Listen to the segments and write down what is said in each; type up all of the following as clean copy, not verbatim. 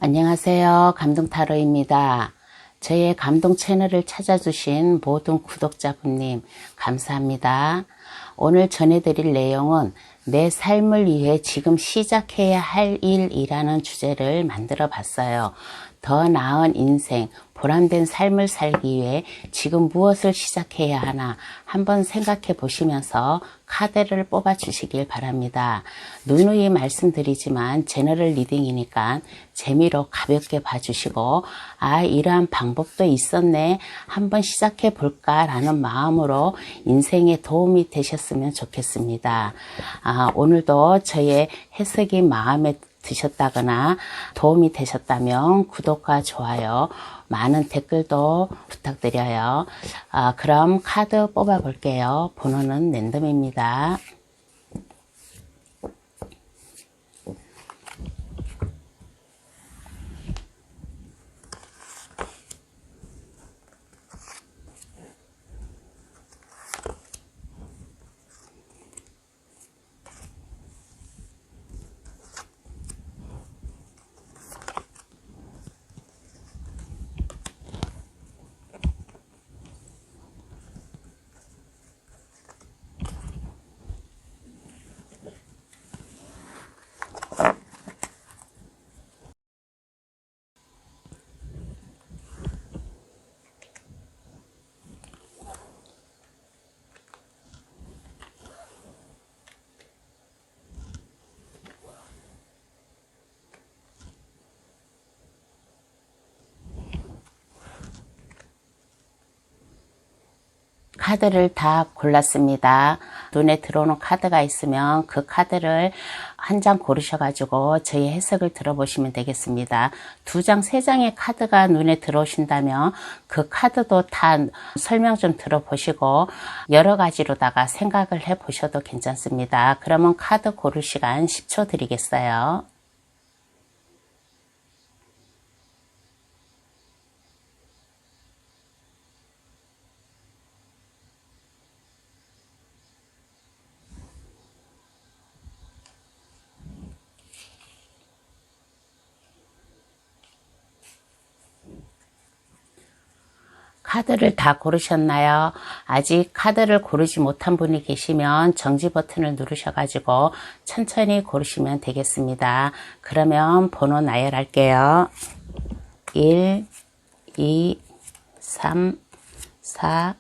안녕하세요. 감동타로입니다. 저의 감동 채널을 찾아주신 모든 구독자분님 감사합니다. 오늘 전해드릴 내용은 내 삶을 위해 지금 시작해야 할 일이라는 주제를 만들어 봤어요. 더 나은 인생, 보람된 삶을 살기 위해 지금 무엇을 시작해야 하나 한번 생각해 보시면서 카드를 뽑아 주시길 바랍니다. 누누이 말씀드리지만 제너럴 리딩이니까 재미로 가볍게 봐주시고 이러한 방법도 있었네 한번 시작해 볼까 라는 마음으로 인생에 도움이 되셨으면 좋겠습니다. 오늘도 저의 해석이 마음에 드셨다거나 도움이 되셨다면 구독과 좋아요, 많은 댓글도 부탁드려요. 그럼 카드 뽑아 볼게요. 번호는 랜덤입니다. 카드를 다 골랐습니다. 눈에 들어오는 카드가 있으면 그 카드를 한 장 고르셔가지고 저희 해석을 들어보시면 되겠습니다. 2장, 3장의 카드가 눈에 들어오신다면 그 카드도 다 설명 좀 들어보시고 여러 가지로다가 생각을 해보셔도 괜찮습니다. 그러면 카드 고를 시간 10초 드리겠어요. 카드를 다 고르셨나요? 아직 카드를 고르지 못한 분이 계시면 정지 버튼을 누르셔가지고 천천히 고르시면 되겠습니다. 그러면 번호 나열할게요. 1, 2, 3, 4,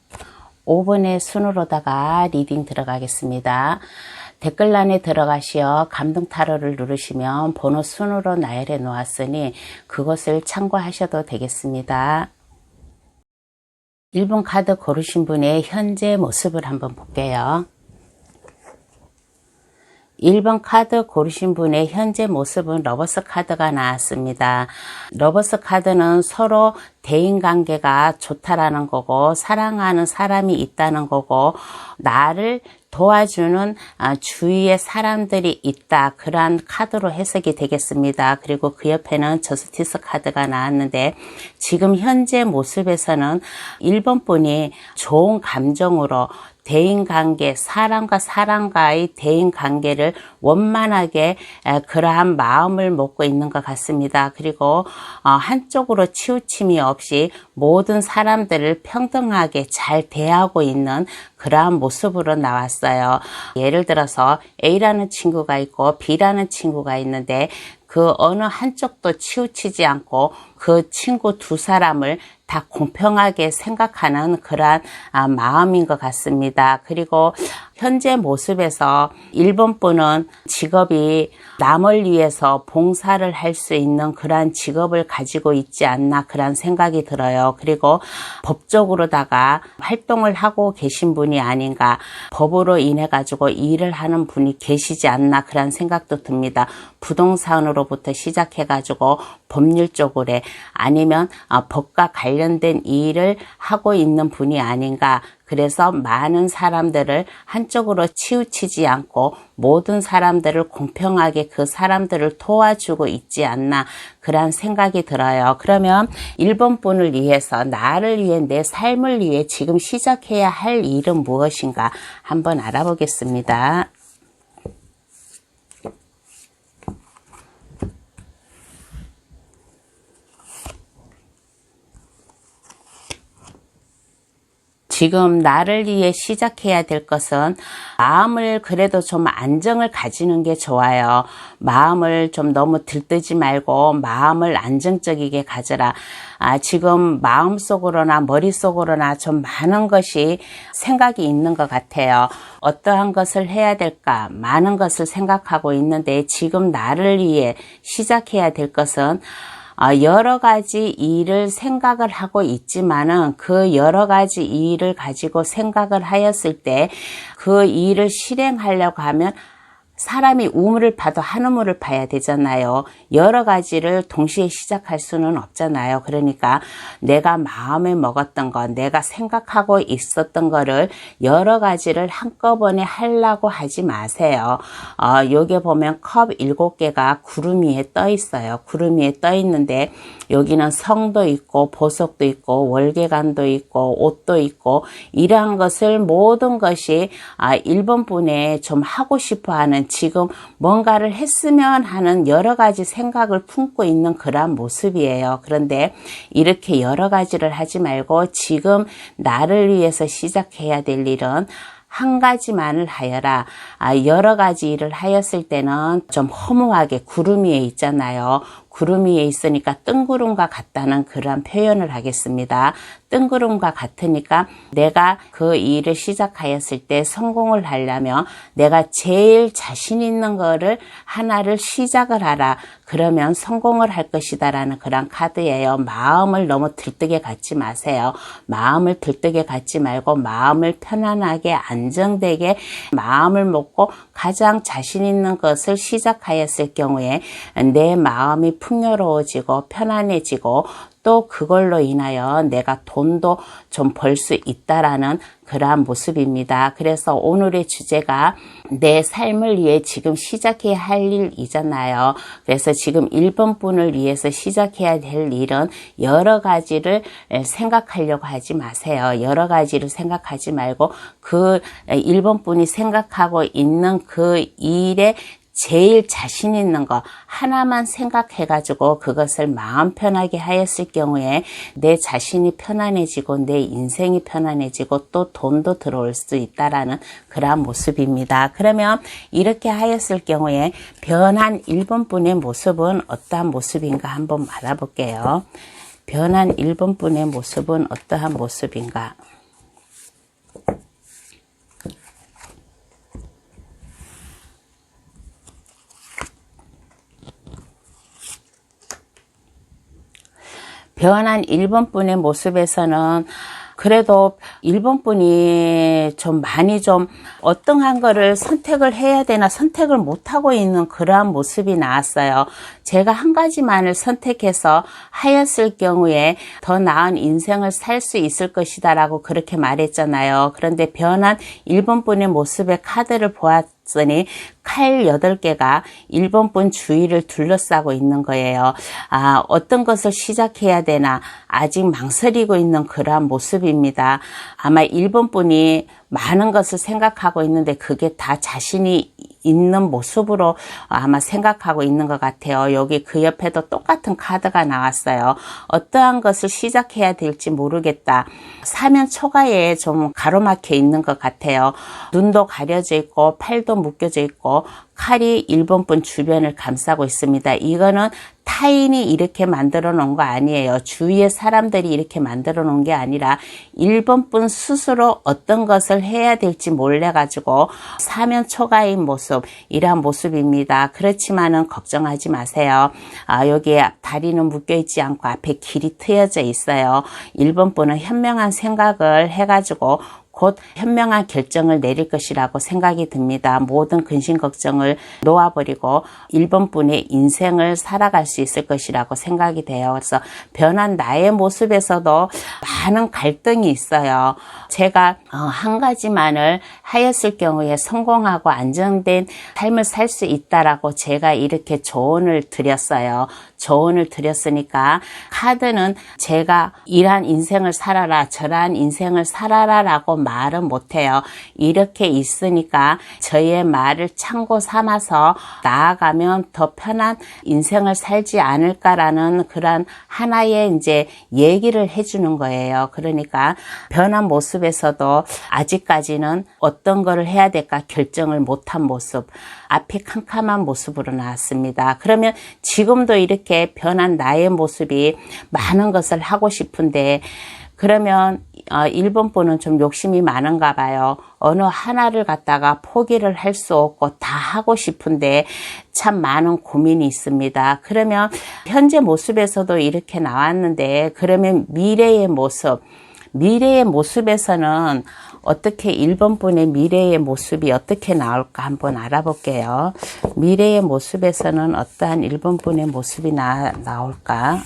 5번의 순으로다가 리딩 들어가겠습니다. 댓글란에 들어가시어 감동타로를 누르시면 번호 순으로 나열해 놓았으니 그것을 참고하셔도 되겠습니다. 1번 카드 고르신 분의 현재 모습을 한번 볼게요. 1번 카드 고르신 분의 현재 모습은 러버스 카드가 나왔습니다. 러버스 카드는 서로 대인관계가 좋다라는 거고 사랑하는 사람이 있다는 거고 나를 도와주는 주위에 사람들이 있다, 그러한 카드로 해석이 되겠습니다. 그리고 그 옆에는 저스티스 카드가 나왔는데 지금 현재 모습에서는 1번 분이 좋은 감정으로 대인관계, 사람과 사람과의 대인관계를 원만하게 그러한 마음을 먹고 있는 것 같습니다. 그리고 한쪽으로 치우침이 없이 모든 사람들을 평등하게 잘 대하고 있는 그러한 모습으로 나왔어요. 예를 들어서 A라는 친구가 있고 B라는 친구가 있는데 그 어느 한쪽도 치우치지 않고 그 친구 두 사람을 다 공평하게 생각하는 그러한 마음인 것 같습니다. 그리고 현재 모습에서 1번 분은 직업이 남을 위해서 봉사를 할 수 있는 그러한 직업을 가지고 있지 않나 그런 생각이 들어요. 그리고 법적으로다가 활동을 하고 계신 분이 아닌가, 법으로 인해 가지고 일을 하는 분이 계시지 않나 그런 생각도 듭니다. 부동산으로부터 시작해 가지고 법률 쪽으로 아니면 법과 관련된 일을 하고 있는 분이 아닌가. 그래서 많은 사람들을 한쪽으로 치우치지 않고 모든 사람들을 공평하게 그 사람들을 도와주고 있지 않나 그런 생각이 들어요. 그러면 1번 분을 위해서, 나를 위해, 내 삶을 위해 지금 시작해야 할 일은 무엇인가 한번 알아보겠습니다. 지금 나를 위해 시작해야 될 것은 마음을 그래도 좀 안정을 가지는 게 좋아요. 마음을 좀 너무 들뜨지 말고 마음을 안정적이게 가져라. 지금 마음속으로나 머릿속으로나 좀 많은 것이 생각이 있는 것 같아요. 어떠한 것을 해야 될까? 많은 것을 생각하고 있는데 지금 나를 위해 시작해야 될 것은 여러 가지 일을 생각을 하고 있지만은 그 여러 가지 일을 가지고 생각을 하였을 때 그 일을 실행하려고 하면 사람이 우물을 파도 한 우물을 파야 되잖아요. 여러 가지를 동시에 시작할 수는 없잖아요. 그러니까 내가 마음에 먹었던 것, 내가 생각하고 있었던 거를 여러 가지를 한꺼번에 하려고 하지 마세요. 여기 보면 컵 7개가 구름 위에 떠 있어요. 구름 위에 떠 있는데 여기는 성도 있고 보석도 있고 월계관도 있고 옷도 있고 이러한 것을 모든 것이 1번 분에 좀 하고 싶어하는 지금 뭔가를 했으면 하는 여러 가지 생각을 품고 있는 그러한 모습이에요. 그런데 이렇게 여러 가지를 하지 말고 지금 나를 위해서 시작해야 될 일은 한 가지만을 하여라. 여러 가지 일을 하였을 때는 좀 허무하게 구름 위에 있잖아요. 구름 위에 있으니까 뜬구름과 같다는 그런 표현을 하겠습니다. 뜬구름과 같으니까 내가 그 일을 시작하였을 때 성공을 하려면 내가 제일 자신 있는 거를 하나를 시작을 하라. 그러면 성공을 할 것이다라는 그런 카드예요. 마음을 너무 들뜨게 갖지 마세요. 마음을 들뜨게 갖지 말고 마음을 편안하게 안정되게 마음을 먹고 가장 자신 있는 것을 시작하였을 경우에 내 마음이 풍요로워지고 편안해지고 또 그걸로 인하여 내가 돈도 좀 벌 수 있다라는 그러한 모습입니다. 그래서 오늘의 주제가 내 삶을 위해 지금 시작해야 할 일이잖아요. 그래서 지금 1번 분을 위해서 시작해야 될 일은 여러 가지를 생각하려고 하지 마세요. 여러 가지를 생각하지 말고 그 1번 분이 생각하고 있는 그 일에 제일 자신 있는 거 하나만 생각해가지고 그것을 마음 편하게 하였을 경우에 내 자신이 편안해지고 내 인생이 편안해지고 또 돈도 들어올 수 있다라는 그러한 모습입니다. 그러면 이렇게 하였을 경우에 변한 1번 분의 모습은 어떠한 모습인가 한번 알아볼게요. 변한 1번 분의 모습은 어떠한 모습인가? 변한 1번 분의 모습에서는 그래도 1번 분이 좀 많이 좀 어떠한 거를 선택을 해야 되나 선택을 못하고 있는 그러한 모습이 나왔어요. 제가 한 가지만을 선택해서 하였을 경우에 더 나은 인생을 살 수 있을 것이다 라고 그렇게 말했잖아요. 그런데 변한 1번 분의 모습의 카드를 보았더니 칼 8개가 1번 분 주위를 둘러싸고 있는 거예요. 어떤 것을 시작해야 되나 아직 망설이고 있는 그러한 모습입니다. 아마 1번 분이 많은 것을 생각하고 있는데 그게 다 자신이 있는 모습으로 아마 생각하고 있는 것 같아요. 여기 그 옆에도 똑같은 카드가 나왔어요. 어떠한 것을 시작해야 될지 모르겠다. 사면 초가에 좀 가로막혀 있는 것 같아요. 눈도 가려져 있고 팔도 묶여져 있고 칼이 1번 분 주변을 감싸고 있습니다. 이거는 타인이 이렇게 만들어 놓은 거 아니에요. 주위의 사람들이 이렇게 만들어 놓은 게 아니라 1번 분 스스로 어떤 것을 해야 될지 몰라가지고 사면 초가인 모습, 이러한 모습입니다. 그렇지만은 걱정하지 마세요. 여기에 다리는 묶여 있지 않고 앞에 길이 트여져 있어요. 1번 분은 현명한 생각을 해가지고 곧 현명한 결정을 내릴 것이라고 생각이 듭니다. 모든 근심 걱정을 놓아버리고 1번 분의 인생을 살아갈 수 있을 것이라고 생각이 돼요. 그래서 변한 나의 모습에서도 많은 갈등이 있어요. 제가 한 가지만을 하였을 경우에 성공하고 안정된 삶을 살 수 있다라고 제가 이렇게 조언을 드렸어요. 조언을 드렸으니까 카드는 제가 이러한 인생을 살아라, 저러한 인생을 살아라 라고 말은 못해요. 이렇게 있으니까 저의 말을 참고 삼아서 나아가면 더 편한 인생을 살지 않을까라는 그런 하나의 이제 얘기를 해주는 거예요. 그러니까 변한 모습에서도 아직까지는 어떤 거를 해야 될까 결정을 못한 모습, 앞이 캄캄한 모습으로 나왔습니다. 그러면 지금도 이렇게 변한 나의 모습이 많은 것을 하고 싶은데, 그러면 1번 분은 좀 욕심이 많은가 봐요. 어느 하나를 갖다가 포기를 할 수 없고 다 하고 싶은데 참 많은 고민이 있습니다. 그러면 현재 모습에서도 이렇게 나왔는데, 그러면 미래의 모습에서는 어떻게 1번 분의 미래의 모습이 어떻게 나올까 한번 알아볼게요. 미래의 모습에서는 어떠한 1번 분의 모습이 나올까?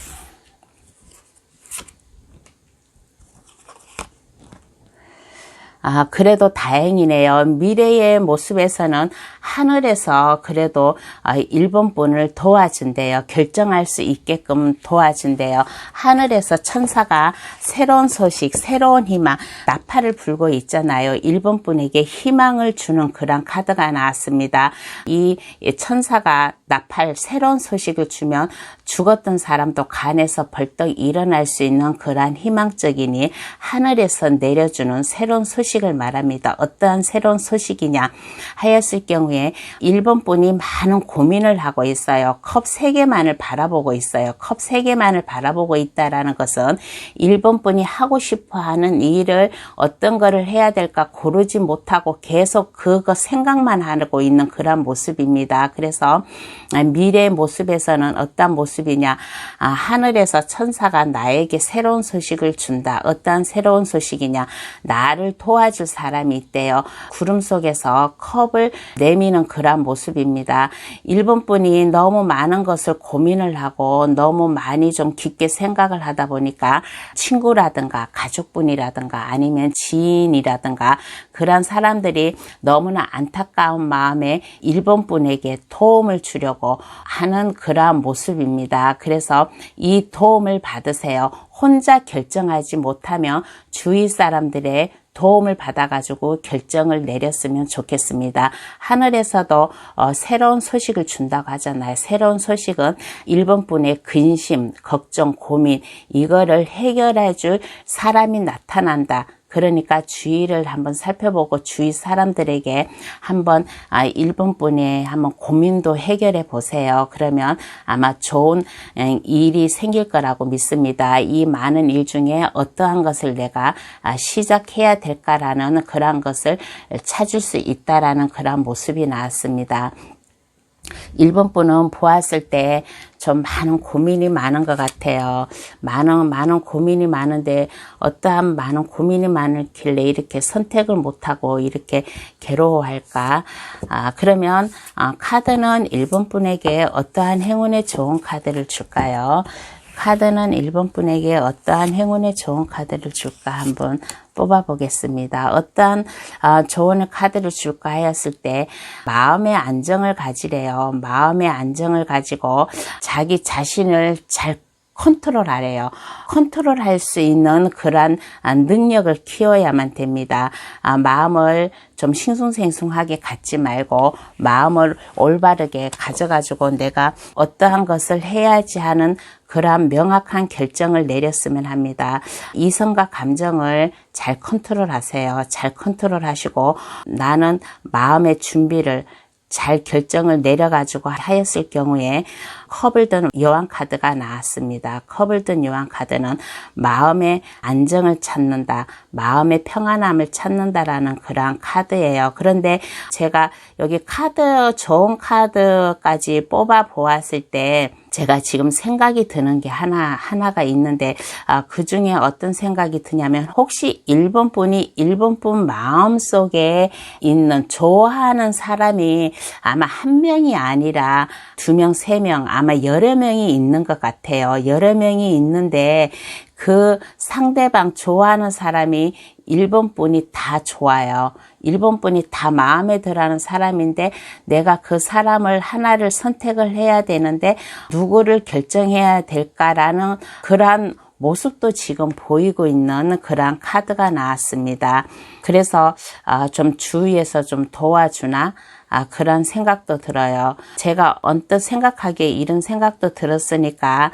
그래도 다행이네요. 미래의 모습에서는 하늘에서 그래도 1번 분을 도와준대요. 결정할 수 있게끔 도와준대요. 하늘에서 천사가 새로운 소식, 새로운 희망, 나팔을 불고 있잖아요. 1번 분에게 희망을 주는 그런 카드가 나왔습니다. 이 천사가 나팔, 새로운 소식을 주면 죽었던 사람도 간에서 벌떡 일어날 수 있는 그러한 희망적이니 하늘에서 내려주는 새로운 소식을 말합니다. 어떠한 새로운 소식이냐 하였을 경우에 1번 분이 많은 고민을 하고 있어요. 컵 3개만을 바라보고 있어요. 컵 3개만을 바라보고 있다라는 것은 1번 분이 하고 싶어하는 일을 어떤 거를 해야 될까 고르지 못하고 계속 그거 생각만 하고 있는 그런 모습입니다. 그래서 미래의 모습에서는 어떤 모습이냐, 하늘에서 천사가 나에게 새로운 소식을 준다. 어떠한 새로운 소식이냐, 나를 도와줄 사람이 있대요. 구름 속에서 컵을 내미는 그런 모습입니다. 1번 분이 너무 많은 것을 고민을 하고 너무 많이 좀 깊게 생각을 하다 보니까 친구라든가 가족분이라든가 아니면 지인이라든가 그런 사람들이 너무나 안타까운 마음에 1번 분에게 도움을 주려고 하는 그러한 모습입니다. 그래서 이 도움을 받으세요. 혼자 결정하지 못하면 주위 사람들의 도움을 받아가지고 결정을 내렸으면 좋겠습니다. 하늘에서도 새로운 소식을 준다고 하잖아요. 새로운 소식은 1번 분의 근심, 걱정, 고민 이거를 해결해 줄 사람이 나타난다. 그러니까 주위를 한번 살펴보고 주위 사람들에게 한번 1번 분의 한번 고민도 해결해 보세요. 그러면 아마 좋은 일이 생길 거라고 믿습니다. 이 많은 일 중에 어떠한 것을 내가 시작해야 될까라는 그런 것을 찾을 수 있다라는 그런 모습이 나왔습니다. 1번 분은 보았을 때 좀 많은 고민이 많은 것 같아요. 많은 고민이 많은데 어떠한 많은 고민이 많길래 이렇게 선택을 못하고 이렇게 괴로워할까? 그러면 카드는 1번 분에게 어떠한 행운의 좋은 카드를 줄까요? 카드는 1번 분에게 어떠한 행운의 좋은 카드를 줄까 한번 뽑아보겠습니다. 어떠한 좋은 카드를 줄까 하였을 때 마음의 안정을 가지래요. 마음의 안정을 가지고 자기 자신을 잘 컨트롤하래요. 컨트롤할 수 있는 그러한 능력을 키워야만 됩니다. 마음을 좀 싱숭생숭하게 갖지 말고 마음을 올바르게 가져가지고 내가 어떠한 것을 해야지 하는 그러한 명확한 결정을 내렸으면 합니다. 이성과 감정을 잘 컨트롤하세요. 잘 컨트롤하시고 나는 마음의 준비를 잘 결정을 내려가지고 하였을 경우에 컵을 든 여왕 카드가 나왔습니다. 컵을 든 여왕 카드는 마음의 안정을 찾는다, 마음의 평안함을 찾는다라는 그러한 카드예요. 그런데 제가 여기 좋은 카드까지 뽑아 보았을 때 제가 지금 생각이 드는 게 하나가 있는데 그 중에 어떤 생각이 드냐면 혹시 1번 분이 1번 분 마음속에 있는 좋아하는 사람이 아마 한 명이 아니라 2명, 3명 아마 여러 명이 있는 것 같아요. 여러 명이 있는데 그 상대방 좋아하는 사람이 1번 분이 다 좋아요. 1번 분이 다 마음에 들어하는 사람인데 내가 그 사람을 하나를 선택을 해야 되는데 누구를 결정해야 될까라는 그러한 모습도 지금 보이고 있는 그러한 카드가 나왔습니다. 그래서 좀 주위에서 좀 도와주나 그런 생각도 들어요. 제가 언뜻 생각하기에 이런 생각도 들었으니까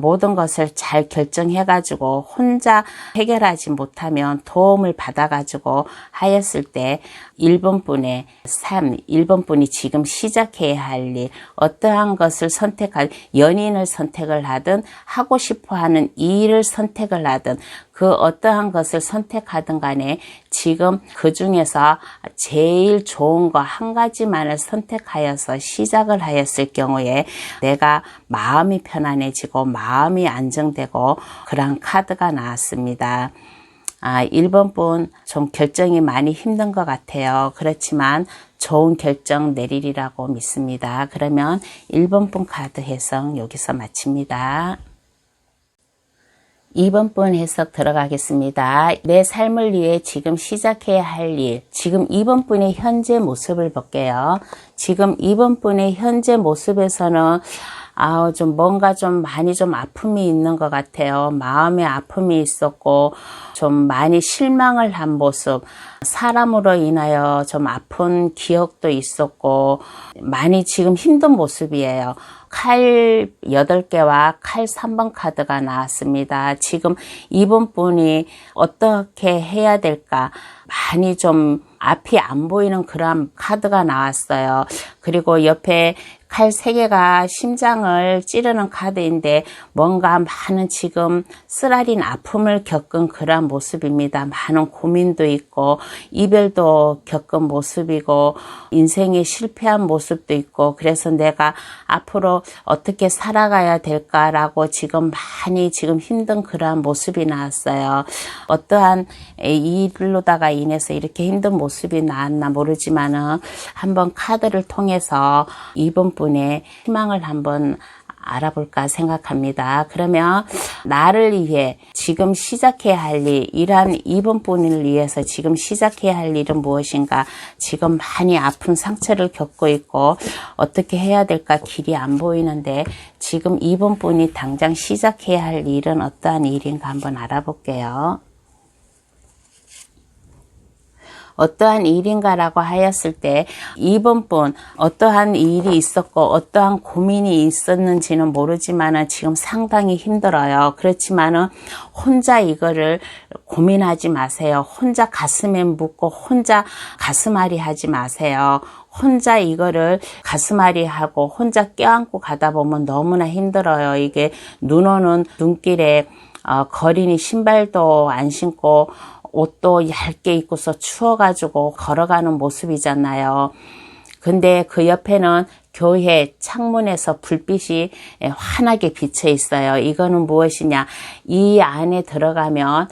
모든 것을 잘 결정해가지고 혼자 해결하지 못하면 도움을 받아가지고 하였을 때 1번 분의 삶, 1번 분이 지금 시작해야 할 일, 어떠한 것을 선택할, 연인을 선택을 하든 하고 싶어하는 일을 선택을 하든 그 어떠한 것을 선택하든 간에 지금 그 중에서 제일 좋은 거 한 가지만을 선택하여서 시작을 하였을 경우에 내가 마음이 편안해지고 마음이 안정되고 그런 카드가 나왔습니다. 1번 분 좀 결정이 많이 힘든 것 같아요. 그렇지만 좋은 결정 내리리라고 믿습니다. 그러면 1번 분 카드 해석 여기서 마칩니다. 2번 분 해석 들어가겠습니다. 내 삶을 위해 지금 시작해야 할 일, 지금 2번 분의 현재 모습을 볼게요. 지금 2번 분의 현재 모습에서는 좀 뭔가 좀 많이 좀 아픔이 있는 것 같아요. 마음에 아픔이 있었고 좀 많이 실망을 한 모습, 사람으로 인하여 좀 아픈 기억도 있었고 많이 지금 힘든 모습이에요. 칼 8개와 칼 3번 카드가 나왔습니다. 지금 2번 분이 어떻게 해야 될까 많이 좀 앞이 안 보이는 그런 카드가 나왔어요. 그리고 옆에 칼 3개가 심장을 찌르는 카드인데 뭔가 많은 지금 쓰라린 아픔을 겪은 그런 모습입니다. 많은 고민도 있고 이별도 겪은 모습이고 인생에 실패한 모습도 있고 그래서 내가 앞으로 어떻게 살아가야 될까라고 지금 많이 지금 힘든 그러한 모습이 나왔어요. 어떠한 일로다가 인해서 이렇게 힘든 모습이 나왔나 모르지만은 한번 카드를 통해서 2번 분의 희망을 한번 알아볼까 생각합니다. 그러면 나를 위해 지금 시작해야 할 일, 이러한 2번 분을 위해서 지금 시작해야 할 일은 무엇인가? 지금 많이 아픈 상처를 겪고 있고 어떻게 해야 될까 길이 안 보이는데 지금 2번 분이 당장 시작해야 할 일은 어떠한 일인가 한번 알아볼게요. 어떠한 일인가라고 하였을 때 2번 분 어떠한 일이 있었고 어떠한 고민이 있었는지는 모르지만은 지금 상당히 힘들어요. 그렇지만은 혼자 이거를 고민하지 마세요. 혼자 가슴에 묻고 혼자 가슴앓이 하지 마세요. 혼자 이거를 가슴앓이 하고 혼자 껴안고 가다 보면 너무나 힘들어요. 이게 눈 오는 눈길에 거린이 신발도 안 신고 옷도 얇게 입고서 추워가지고 걸어가는 모습이잖아요. 근데 그 옆에는 교회 창문에서 불빛이 환하게 비쳐 있어요. 이거는 무엇이냐? 이 안에 들어가면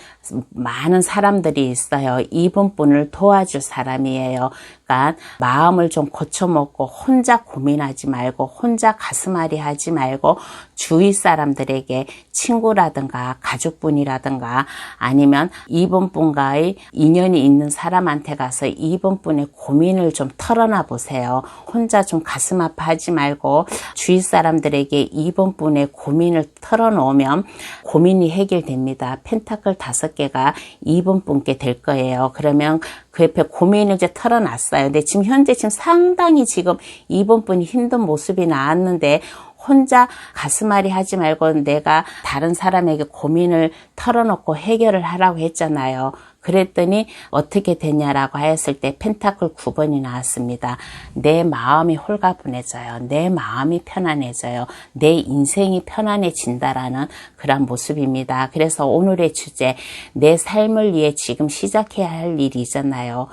많은 사람들이 있어요. 2번 분을 도와줄 사람이에요. 그러니까 마음을 좀 고쳐먹고 혼자 고민하지 말고 혼자 가슴앓이 하지 말고 주위 사람들에게 친구라든가 가족분이라든가 아니면 2번 분과의 인연이 있는 사람한테 가서 2번 분의 고민을 좀 털어놔 보세요. 혼자 좀 가슴 아파하지 말고 주위 사람들에게 2번 분의 고민을 털어놓으면 고민이 해결됩니다. 펜타클 5개가 2번 분께 될 거예요. 그러면 그 옆에 고민을 이제 털어놨어요. 근데 지금 현재 상당히 지금 2번 분이 힘든 모습이 나왔는데 혼자 가슴앓이 하지 말고 내가 다른 사람에게 고민을 털어놓고 해결을 하라고 했잖아요. 그랬더니 어떻게 되냐라고 하였을 때 펜타클 9번이 나왔습니다. 내 마음이 홀가분해져요. 내 마음이 편안해져요. 내 인생이 편안해진다라는 그런 모습입니다. 그래서 오늘의 주제, 내 삶을 위해 지금 시작해야 할 일이잖아요.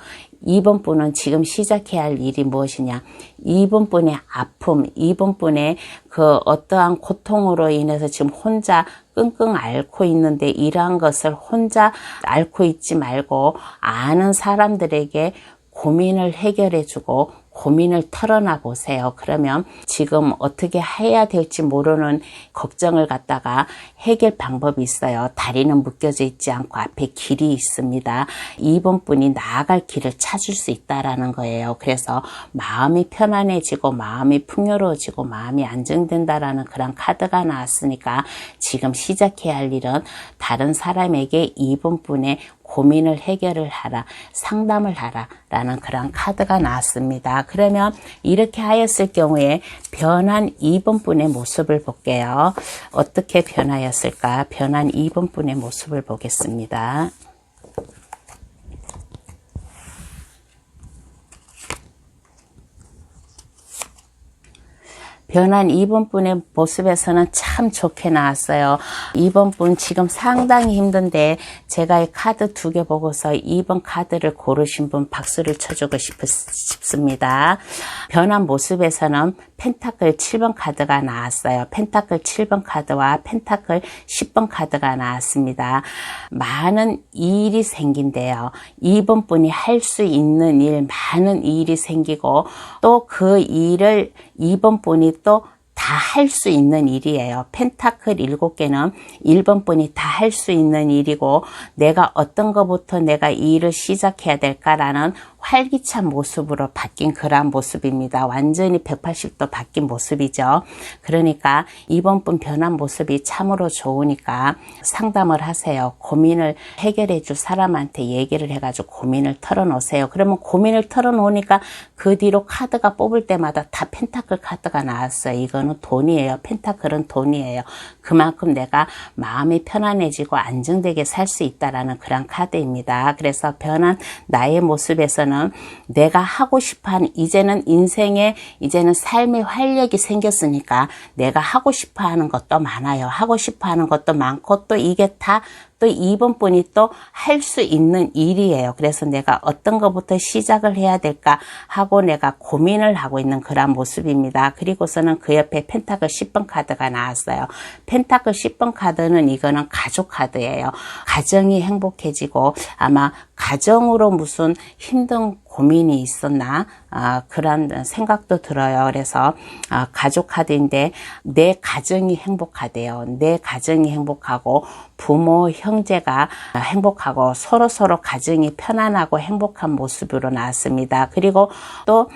2번 분은 지금 시작해야 할 일이 무엇이냐? 2번 분의 아픔, 2번 분의 그 어떠한 고통으로 인해서 지금 혼자 끙끙 앓고 있는데 이러한 것을 혼자 앓고 있지 말고 아는 사람들에게 고민을 해결해주고 고민을 털어놔 보세요. 그러면 지금 어떻게 해야 될지 모르는 걱정을 갖다가 해결 방법이 있어요. 다리는 묶여져 있지 않고 앞에 길이 있습니다. 이번 분이 나아갈 길을 찾을 수 있다라는 거예요. 그래서 마음이 편안해지고 마음이 풍요로워지고 마음이 안정된다라는 그런 카드가 나왔으니까 지금 시작해야 할 일은 다른 사람에게 이번 분의 고민을 해결을 하라, 상담을 하라 라는 그런 카드가 나왔습니다. 그러면 이렇게 하였을 경우에 변한 2번 분의 모습을 볼게요. 어떻게 변하였을까? 변한 2번 분의 모습을 보겠습니다. 변한 2번 분의 모습에서는 참 좋게 나왔어요. 2번 분 지금 상당히 힘든데 제가 이 카드 2개 보고서 2번 카드를 고르신 분 박수를 쳐주고 싶습니다. 변한 모습에서는 펜타클 7번 카드가 나왔어요. 펜타클 7번 카드와 펜타클 10번 카드가 나왔습니다. 많은 일이 생긴대요. 2번 분이 할 수 있는 일, 많은 일이 생기고 또 그 일을 2번 분이 또 다 할 수 있는 일이에요. 펜타클 7개는 1번 분이 다 할 수 있는 일이고 내가 어떤 것부터 내가 이 일을 시작해야 될까라는 활기찬 모습으로 바뀐 그러한 모습입니다. 완전히 180도 바뀐 모습이죠. 그러니까 이번 분 변한 모습이 참으로 좋으니까 상담을 하세요. 고민을 해결해 줄 사람한테 얘기를 해가지고 고민을 털어놓으세요. 그러면 고민을 털어놓으니까 그 뒤로 카드가 뽑을 때마다 다 펜타클 카드가 나왔어요. 이거는 돈이에요. 펜타클은 돈이에요. 그만큼 내가 마음이 편안해지고 안정되게 살 수 있다라는 그런 카드입니다. 그래서 변한 나의 모습에서는 내가 하고 싶어하는 이제는 인생에 이제는 삶의 활력이 생겼으니까 내가 하고 싶어하는 것도 많아요. 하고 싶어하는 것도 많고 또 이게 다 또 2번 분이 또 할 수 있는 일이에요. 그래서 내가 어떤 것부터 시작을 해야 될까 하고 내가 고민을 하고 있는 그런 모습입니다. 그리고서는 그 옆에 펜타클 10번 카드가 나왔어요. 펜타클 10번 카드는 이거는 가족 카드예요. 가정이 행복해지고 아마 가정으로 무슨 힘든 고민이 있었나 그런 생각도 들어요. 그래서 가족 카드인데 내 가정이 행복하대요. 내 가정이 행복하고 부모, 형제가 행복하고 서로 가정이 편안하고 행복한 모습으로 나왔습니다. 그리고 또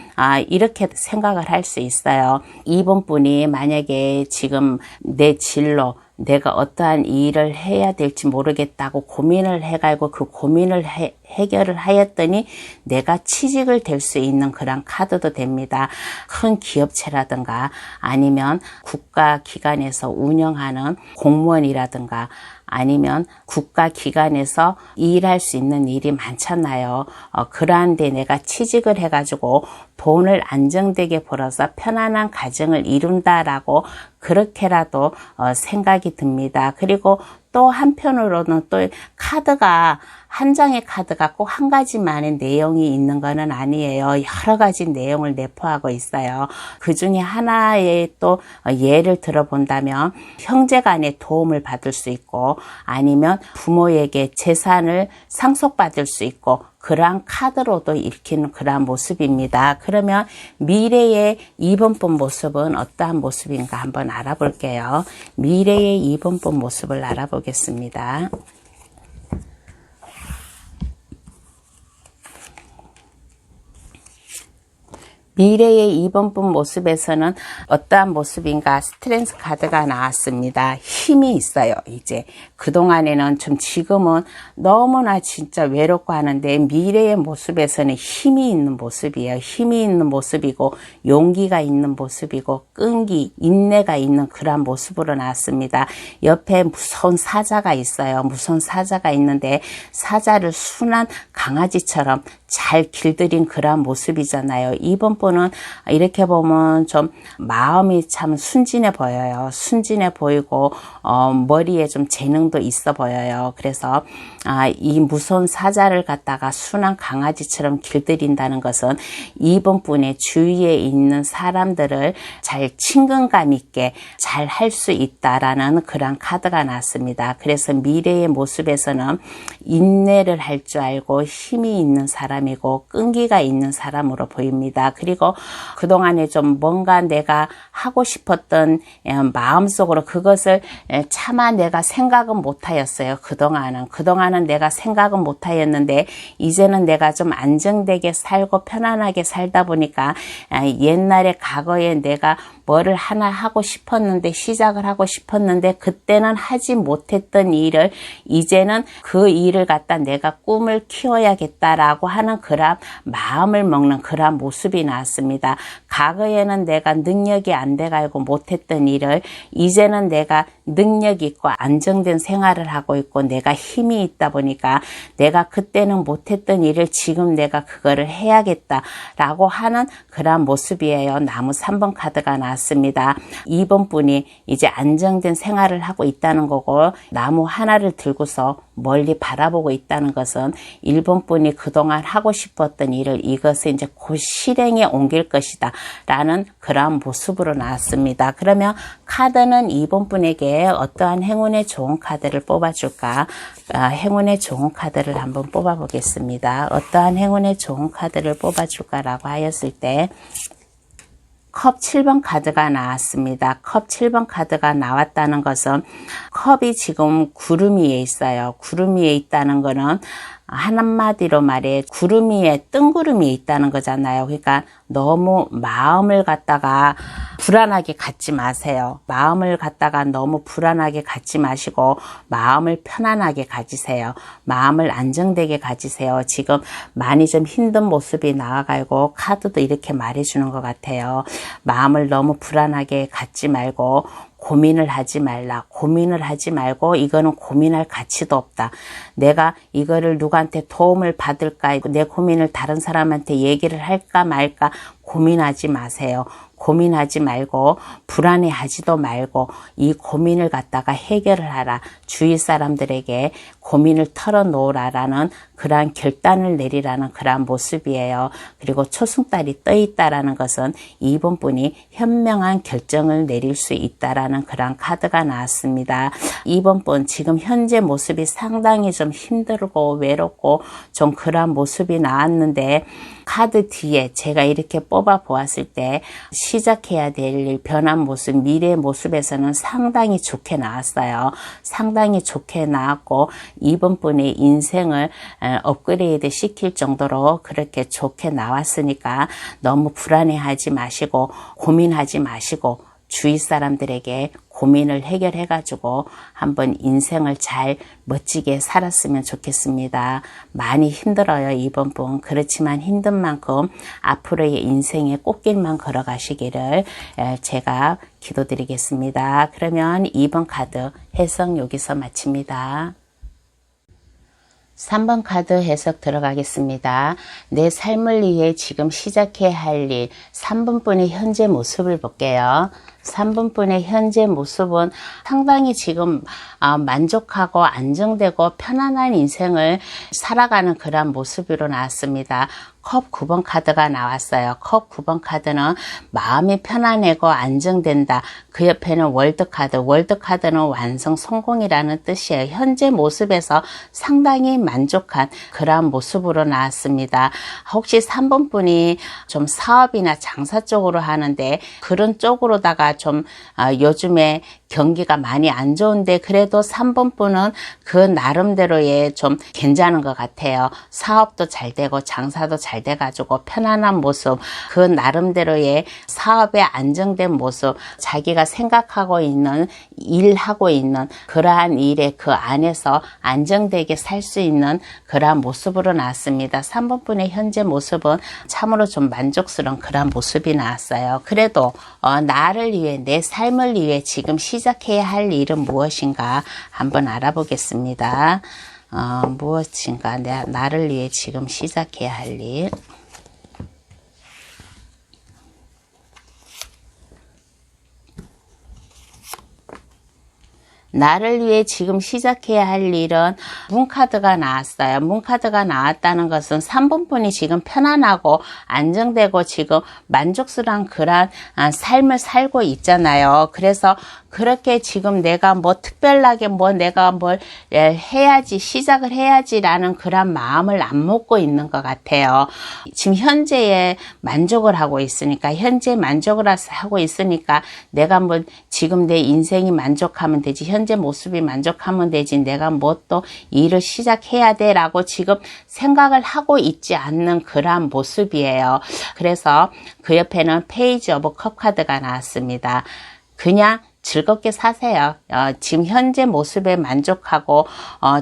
이렇게 생각을 할 수 있어요. 2번 분이 만약에 지금 내 진로 내가 어떠한 일을 해야 될지 모르겠다고 고민을 해가지고 그 고민을 해결을 하였더니 내가 취직을 될 수 있는 그런 카드도 됩니다. 큰 기업체라든가 아니면 국가기관에서 운영하는 공무원이라든가 아니면 국가기관에서 일할 수 있는 일이 많잖아요. 그러한데 내가 취직을 해가지고 돈을 안정되게 벌어서 편안한 가정을 이룬다라고 그렇게라도 생각이 듭니다. 그리고 또 한편으로는 또 카드가 한 장의 카드가 꼭 한 가지만의 내용이 있는 것은 아니에요. 여러 가지 내용을 내포하고 있어요. 그 중에 하나의 또 예를 들어본다면 형제간의 도움을 받을 수 있고 아니면 부모에게 재산을 상속받을 수 있고 그러한 카드로도 읽히는 그러한 모습입니다. 그러면 미래의 2번 분 모습은 어떠한 모습인가 한번 알아볼게요. 미래의 2번 분 모습을 알아보겠습니다. 미래의 2번 분 모습에서는 어떠한 모습인가 스트렝스 카드가 나왔습니다. 힘이 있어요. 이제 그동안에는 좀 지금은 너무나 진짜 외롭고 하는데 미래의 모습에서는 힘이 있는 모습이에요. 힘이 있는 모습이고 용기가 있는 모습이고 끈기, 인내가 있는 그런 모습으로 나왔습니다. 옆에 무서운 사자가 있어요. 무서운 사자가 있는데 사자를 순한 강아지처럼 잘 길들인 그런 모습이잖아요. 이번 분은 이렇게 보면 좀 마음이 참 순진해 보여요. 순진해 보이고 머리에 좀 재능도 있어 보여요. 그래서 이 무서운 사자를 갖다가 순한 강아지처럼 길들인다는 것은 이번 분의 주위에 있는 사람들을 잘 친근감 있게 잘 할 수 있다라는 그런 카드가 났습니다. 그래서 미래의 모습에서는 인내를 할 줄 알고 힘이 있는 사람이 사람이고 끈기가 있는 사람으로 보입니다. 그리고 그동안에 좀 뭔가 내가 하고 싶었던 마음속으로 그것을 차마 내가 생각은 못하였어요. 그동안은 내가 생각은 못하였는데 이제는 내가 좀 안정되게 살고 편안하게 살다 보니까 옛날에 과거에 내가 뭐를 하나 하고 싶었는데 시작을 하고 싶었는데 그때는 하지 못했던 일을 이제는 그 일을 갖다 내가 꿈을 키워야겠다라고 하는 그런 마음을 먹는 그런 모습이 나왔습니다. 과거에는 내가 능력이 안 돼가지고 못했던 일을 이제는 내가 능력 있고 안정된 생활을 하고 있고 내가 힘이 있다 보니까 내가 그때는 못했던 일을 지금 내가 그거를 해야겠다라고 하는 그런 모습이에요. 나무 3번 카드가 나왔습니다. 2번 분이 이제 안정된 생활을 하고 있다는 거고 나무 하나를 들고서 멀리 바라보고 있다는 것은 1번 분이 그동안 하고 싶었던 일을 이것을 이제 곧 실행에 옮길 것이다 라는 그러한 모습으로 나왔습니다. 그러면 카드는 2번 분에게 어떠한 행운의 좋은 카드를 뽑아줄까? 행운의 좋은 카드를 한번 뽑아보겠습니다. 어떠한 행운의 좋은 카드를 뽑아줄까라고 하였을 때 컵 7번 카드가 나왔습니다. 컵 7번 카드가 나왔다는 것은 컵이 지금 구름 위에 있어요. 구름 위에 있다는 것은 한마디로 말해 구름 위에 뜬구름이 있다는 거잖아요. 그러니까 너무 마음을 갖다가 불안하게 갖지 마세요. 마음을 갖다가 너무 불안하게 갖지 마시고 마음을 편안하게 가지세요. 마음을 안정되게 가지세요. 지금 많이 좀 힘든 모습이 나와가지고 카드도 이렇게 말해주는 것 같아요. 마음을 너무 불안하게 갖지 말고 고민을 하지 말고 이거는 고민할 가치도 없다. 내가 이거를 누구한테 도움을 받을까, 내 고민을 다른 사람한테 얘기를 할까 말까 고민하지 마세요. 고민하지 말고 불안해하지도 말고 이 고민을 갖다가 해결을 하라. 주위 사람들에게 고민을 털어놓으라라는 그러한 결단을 내리라는 그러한 모습이에요. 그리고 초승달이 떠 있다라는 것은 2번 분이 현명한 결정을 내릴 수 있다라는 그러한 카드가 나왔습니다. 2번 분 지금 현재 모습이 상당히 좀 힘들고 외롭고 좀 그러한 모습이 나왔는데 카드 뒤에 제가 이렇게 뽑아 보았을 때 시작해야 될 일, 변한 모습, 미래의 모습에서는 상당히 좋게 나왔어요. 상당히 좋게 나왔고 2번 분의 인생을 업그레이드 시킬 정도로 그렇게 좋게 나왔으니까 너무 불안해하지 마시고 고민하지 마시고 주위 사람들에게 고민을 해결해가지고 한번 인생을 잘 멋지게 살았으면 좋겠습니다. 많이 힘들어요, 이번 분. 그렇지만 힘든 만큼 앞으로의 인생의 꽃길만 걸어가시기를 제가 기도드리겠습니다. 그러면 2번 카드 해석 여기서 마칩니다. 3번 카드 해석 들어가겠습니다. 내 삶을 위해 지금 시작해야 할 일, 3번 분의 현재 모습을 볼게요. 3번 분의 현재 모습은 상당히 지금 만족하고 안정되고 편안한 인생을 살아가는 그런 모습으로 나왔습니다. 컵 9번 카드가 나왔어요. 컵 9번 카드는 마음이 편안하고 안정된다. 그 옆에는 월드카드. 월드카드는 완성 성공이라는 뜻이에요. 현재 모습에서 상당히 만족한 그러한 모습으로 나왔습니다. 혹시 3번 분이 좀 사업이나 장사 쪽으로 하는데 그런 쪽으로다가 좀 요즘에 경기가 많이 안 좋은데 그래도 3번 분은 그 나름대로의 좀 괜찮은 것 같아요. 사업도 잘 되고 장사도 잘 돼가지고 편안한 모습, 그 나름대로의 사업에 안정된 모습, 자기가 생각하고 있는 일하고 있는 그러한 일에 그 안에서 안정되게 살 수 있는 그러한 모습으로 나왔습니다. 3번 분의 현재 모습은 참으로 좀 만족스러운 그러한 모습이 나왔어요. 그래도 나를 위해 내 삶을 위해 지금 시작해야 할 일은 무엇인가 한번 알아보겠습니다. 무엇인가 나를 위해 지금 시작해야 할 일. 나를 위해 지금 시작해야 할 일은 문카드가 나왔어요. 문카드가 나왔다는 것은 3번분이 지금 편안하고 안정되고 지금 만족스러운 그런 삶을 살고 있잖아요. 그래서 그렇게 지금 내가 뭐 특별하게 뭐 내가 뭘 해야지, 시작을 해야지라는 그런 마음을 안 먹고 있는 것 같아요. 지금 현재에 만족을 하고 있으니까, 현재 만족을 하고 있으니까 내가 뭐 지금 내 인생이 만족하면 되지, 현재 모습이 만족하면 되지, 내가 뭐 또 일을 시작해야 돼 라고 지금 생각을 하고 있지 않는 그러한 모습이에요. 그래서 그 옆에는 페이지 오브 컵 카드가 나왔습니다. 그냥 즐겁게 사세요. 지금 현재 모습에 만족하고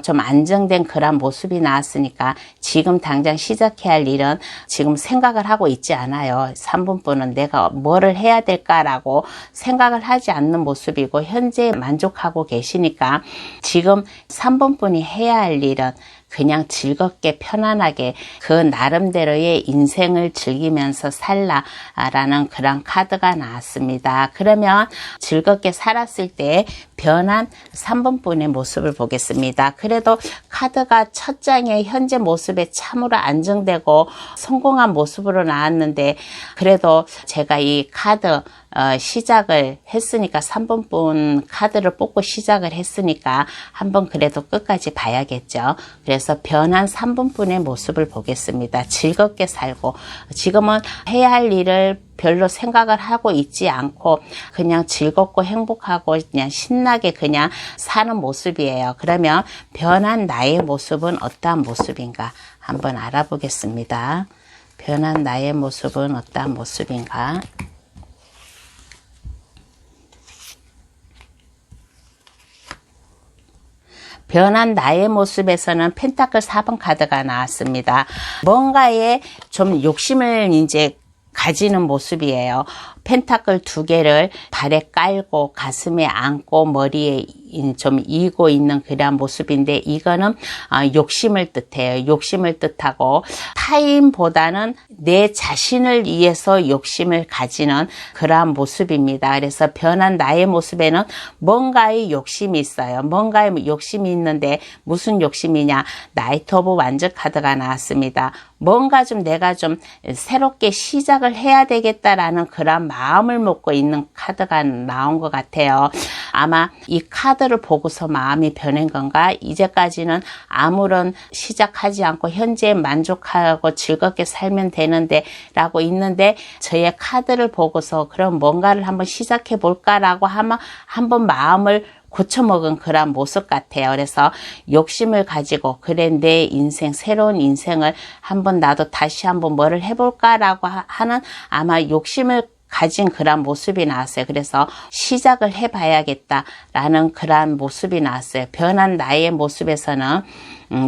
좀 안정된 그런 모습이 나왔으니까 지금 당장 시작해야 할 일은 지금 생각을 하고 있지 않아요. 3번분은 내가 뭐를 해야 될까라고 생각을 하지 않는 모습이고 현재 만족하고 계시니까 지금 3번분이 해야 할 일은 그냥 즐겁게 편안하게 그 나름대로의 인생을 즐기면서 살라라는 그런 카드가 나왔습니다. 그러면 즐겁게 살았을 때 변한 3번분의 모습을 보겠습니다. 그래도 카드가 첫 장에 현재 모습에 참으로 안정되고 성공한 모습으로 나왔는데 그래도 제가 이 카드 시작을 했으니까 3번분 카드를 뽑고 시작을 했으니까 한번 그래도 끝까지 봐야겠죠. 그래서 변한 3번분의 모습을 보겠습니다. 즐겁게 살고 지금은 해야 할 일을 별로 생각을 하고 있지 않고 그냥 즐겁고 행복하고 그냥 신나게 그냥 사는 모습이에요. 그러면 변한 나의 모습은 어떠한 모습인가 한번 알아보겠습니다. 변한 나의 모습은 어떠한 모습인가? 변한 나의 모습에서는 펜타클 4번 카드가 나왔습니다. 뭔가에 좀 욕심을 이제 가지는 모습이에요. 펜타클 2개를 발에 깔고 가슴에 안고 머리에 좀 이고 있는 그런 모습인데 이거는 욕심을 뜻해요. 욕심을 뜻하고 타인보다는 내 자신을 위해서 욕심을 가지는 그러한 모습입니다. 그래서 변한 나의 모습에는 뭔가의 욕심이 있어요. 뭔가의 욕심이 있는데 무슨 욕심이냐? 나이트 오브 완즈 카드가 나왔습니다. 뭔가 좀 내가 좀 새롭게 시작을 해야 되겠다라는 그런 마음을 먹고 있는 카드가 나온 것 같아요. 아마 이 카드를 보고서 마음이 변한 건가? 이제까지는 아무런 시작하지 않고 현재에 만족하고 즐겁게 살면 되는데 라고 있는데 저의 카드를 보고서 그럼 뭔가를 한번 시작해 볼까 라고 하면 한번 마음을 고쳐먹은 그런 모습 같아요. 그래서 욕심을 가지고 그래 내 인생 새로운 인생을 한번 나도 다시 한번 뭐를 해볼까라고 하는 아마 욕심을 가진 그런 모습이 나왔어요. 그래서 시작을 해봐야겠다라는 그런 모습이 나왔어요. 변한 나의 모습에서는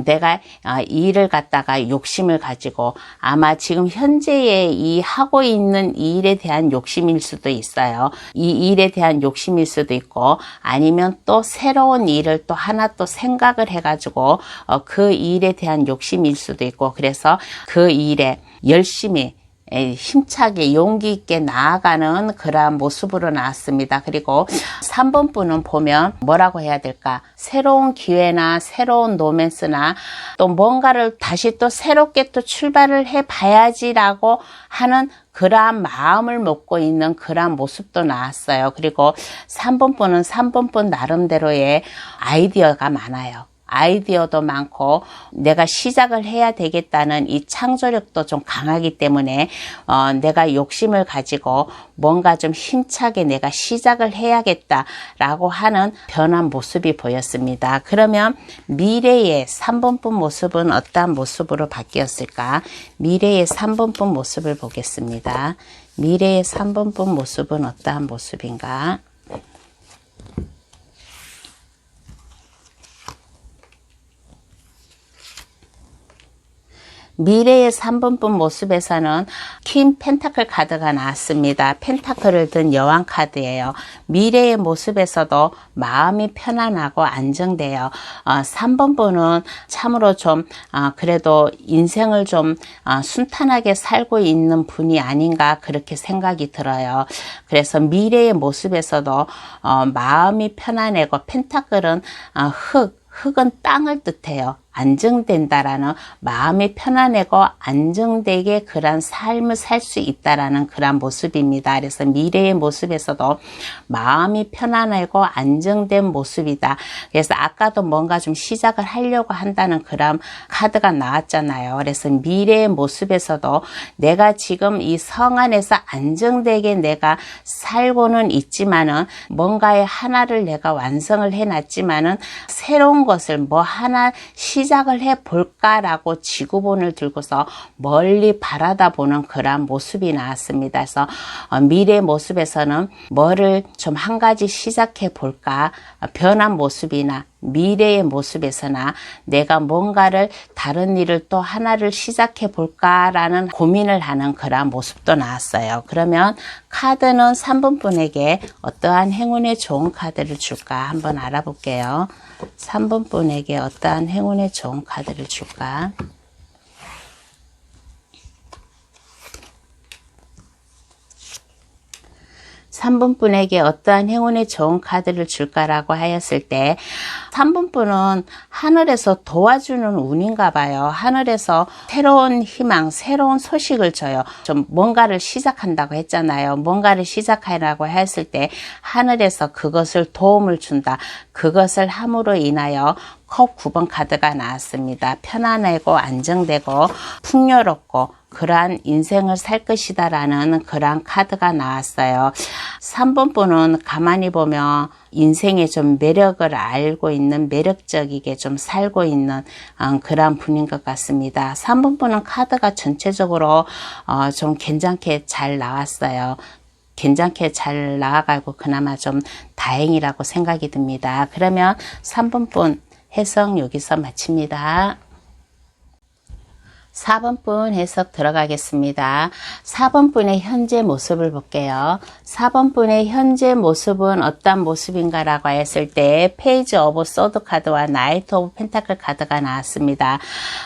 내가 이 일을 갖다가 욕심을 가지고 아마 지금 현재에 이 하고 있는 이 일에 대한 욕심일 수도 있어요. 이 일에 대한 욕심일 수도 있고 아니면 또 새로운 일을 또 하나 또 생각을 해가지고 그 일에 대한 욕심일 수도 있고 그래서 그 일에 열심히 힘차게 용기 있게 나아가는 그러한 모습으로 나왔습니다. 그리고 3번 분은 보면 뭐라고 해야 될까? 새로운 기회나 새로운 로맨스나 또 뭔가를 다시 또 새롭게 또 출발을 해봐야지라고 하는 그러한 마음을 먹고 있는 그러한 모습도 나왔어요. 그리고 3번 분은 3번 분 나름대로의 아이디어가 많아요. 아이디어도 많고 내가 시작을 해야 되겠다는 이 창조력도 좀 강하기 때문에 내가 욕심을 가지고 뭔가 좀 힘차게 내가 시작을 해야겠다라고 하는 변한 모습이 보였습니다. 그러면 미래의 3번분 모습은 어떠한 모습으로 바뀌었을까? 미래의 3번분 모습을 보겠습니다. 미래의 3번분 모습은 어떠한 모습인가? 미래의 3번분 모습에서는 퀸 펜타클 카드가 나왔습니다. 펜타클을 든 여왕 카드예요. 미래의 모습에서도 마음이 편안하고 안정돼요. 3번분은 참으로 좀 그래도 인생을 좀 순탄하게 살고 있는 분이 아닌가 그렇게 생각이 들어요. 그래서 미래의 모습에서도 마음이 편안하고 펜타클은 흙은 땅을 뜻해요. 안정된다라는 마음이 편안하고 안정되게 그런 삶을 살 수 있다라는 그런 모습입니다. 그래서 미래의 모습에서도 마음이 편안하고 안정된 모습이다. 그래서 아까도 뭔가 좀 시작을 하려고 한다는 그런 카드가 나왔잖아요. 그래서 미래의 모습에서도 내가 지금 이 성 안에서 안정되게 내가 살고는 있지만은 뭔가의 하나를 내가 완성을 해놨지만은 새로운 것을 뭐 하나 시작을 해볼까라고 지구본을 들고서 멀리 바라다 보는 그런 모습이 나왔습니다. 그래서 미래 모습에서는 뭐를 좀 한 가지 시작해 볼까, 변한 모습이나 미래의 모습에서나 내가 뭔가를 다른 일을 또 하나를 시작해 볼까라는 고민을 하는 그런 모습도 나왔어요. 그러면 카드는 3번 분에게 어떠한 행운의 좋은 카드를 줄까 한번 알아볼게요. 3번 분에게 어떠한 행운의 좋은 카드를 줄까? 3번 분에게 어떠한 행운의 좋은 카드를 줄까라고 하였을 때 3번 분은 하늘에서 도와주는 운인가 봐요. 하늘에서 새로운 희망, 새로운 소식을 줘요. 좀 뭔가를 시작한다고 했잖아요. 뭔가를 시작하라고 했을 때 하늘에서 그것을 도움을 준다. 그것을 함으로 인하여 컵 9번 카드가 나왔습니다. 편안하고 안정되고 풍요롭고 그러한 인생을 살 것이다 라는 그러한 카드가 나왔어요. 3번 분은 가만히 보면 인생의 좀 매력을 알고 있는 매력적이게 좀 살고 있는 그러한 분인 것 같습니다. 3번 분은 카드가 전체적으로 좀 괜찮게 잘 나왔어요. 괜찮게 잘 나와가고 그나마 좀 다행이라고 생각이 듭니다. 그러면 3번 분 해석 여기서 마칩니다. 4번 분 해석 들어가겠습니다. 4번 분의 현재 모습을 볼게요. 4번 분의 현재 모습은 어떤 모습인가 라고 했을 때 페이지 오브 소드 카드와 나이트 오브 펜타클 카드가 나왔습니다.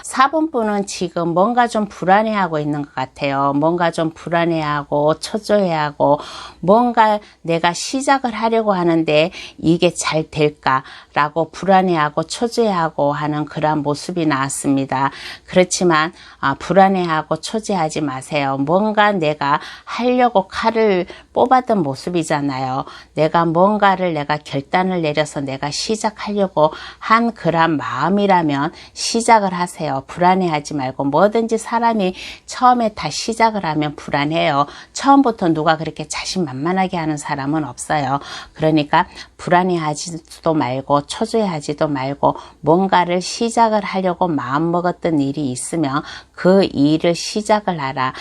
4번 분은 지금 뭔가 좀 불안해하고 있는 것 같아요. 뭔가 좀 불안해하고 초조해하고 뭔가 내가 시작을 하려고 하는데 이게 잘 될까 라고 불안해하고 초조해하고 하는 그런 모습이 나왔습니다. 그렇지만 불안해하고 초조하지 마세요. 뭔가 내가 하려고 칼을 뽑았던 모습이잖아요. 내가 뭔가를 내가 결단을 내려서 내가 시작하려고 한 그런 마음이라면 시작을 하세요. 불안해하지 말고 뭐든지 사람이 처음에 다 시작을 하면 불안해요. 처음부터 누가 그렇게 자신만만하게 하는 사람은 없어요. 그러니까 불안해하지도 말고 초조해하지도 말고 뭔가를 시작을 하려고 마음먹었던 일이 있으면 그 일을 시작을 하라.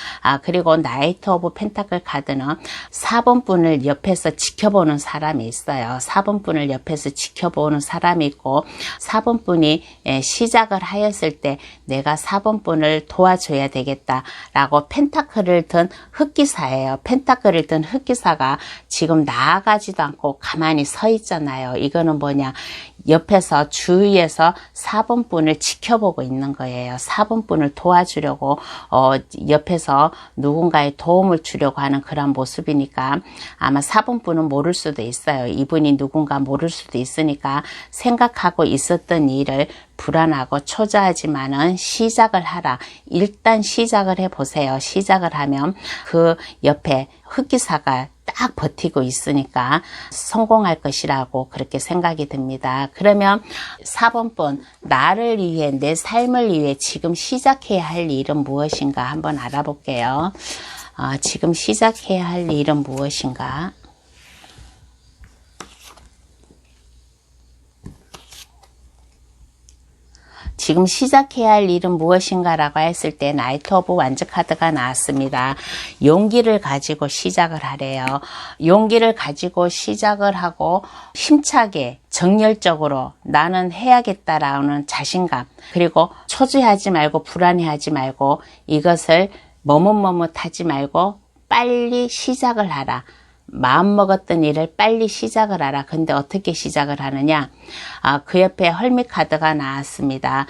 그리고 나이트 오브 펜타클 카드는 4번 분을 옆에서 지켜보는 사람이 있어요. 4번 분을 옆에서 지켜보는 사람이 있고 4번 분이 시작을 하였을 때 내가 4번 분을 도와줘야 되겠다라고 펜타클을 든 흑기사예요. 펜타클을 든 흑기사가 지금 나아가지도 않고 가만히 서 있잖아요. 이거는 뭐냐? 옆에서 주위에서 4번 분을 지켜보고 있는 거예요. 4번 분을 도와주려고 옆에서 누군가의 도움을 주려고 하는 그런 모습이니까 아마 4번 분은 모를 수도 있어요. 이분이 누군가 모를 수도 있으니까 생각하고 있었던 일을 불안하고 초조하지만은 시작을 하라. 일단 시작을 해보세요. 시작을 하면 그 옆에 흑기사가 딱 버티고 있으니까 성공할 것이라고 그렇게 생각이 듭니다. 그러면 4번 분, 나를 위해 내 삶을 위해 지금 시작해야 할 일은 무엇인가 한번 알아볼게요. 지금 시작해야 할 일은 무엇인가? 지금 시작해야 할 일은 무엇인가 라고 했을 때 나이트 오브 완즈 카드가 나왔습니다. 용기를 가지고 시작을 하래요. 용기를 가지고 시작을 하고 힘차게 정열적으로 나는 해야겠다라는 자신감, 그리고 초조해하지 말고 불안해하지 말고 이것을 머뭇머뭇하지 말고 빨리 시작을 하라. 마음먹었던 일을 빨리 시작을 하라. 근데 어떻게 시작을 하느냐? 그 옆에 헐밋 카드가 나왔습니다.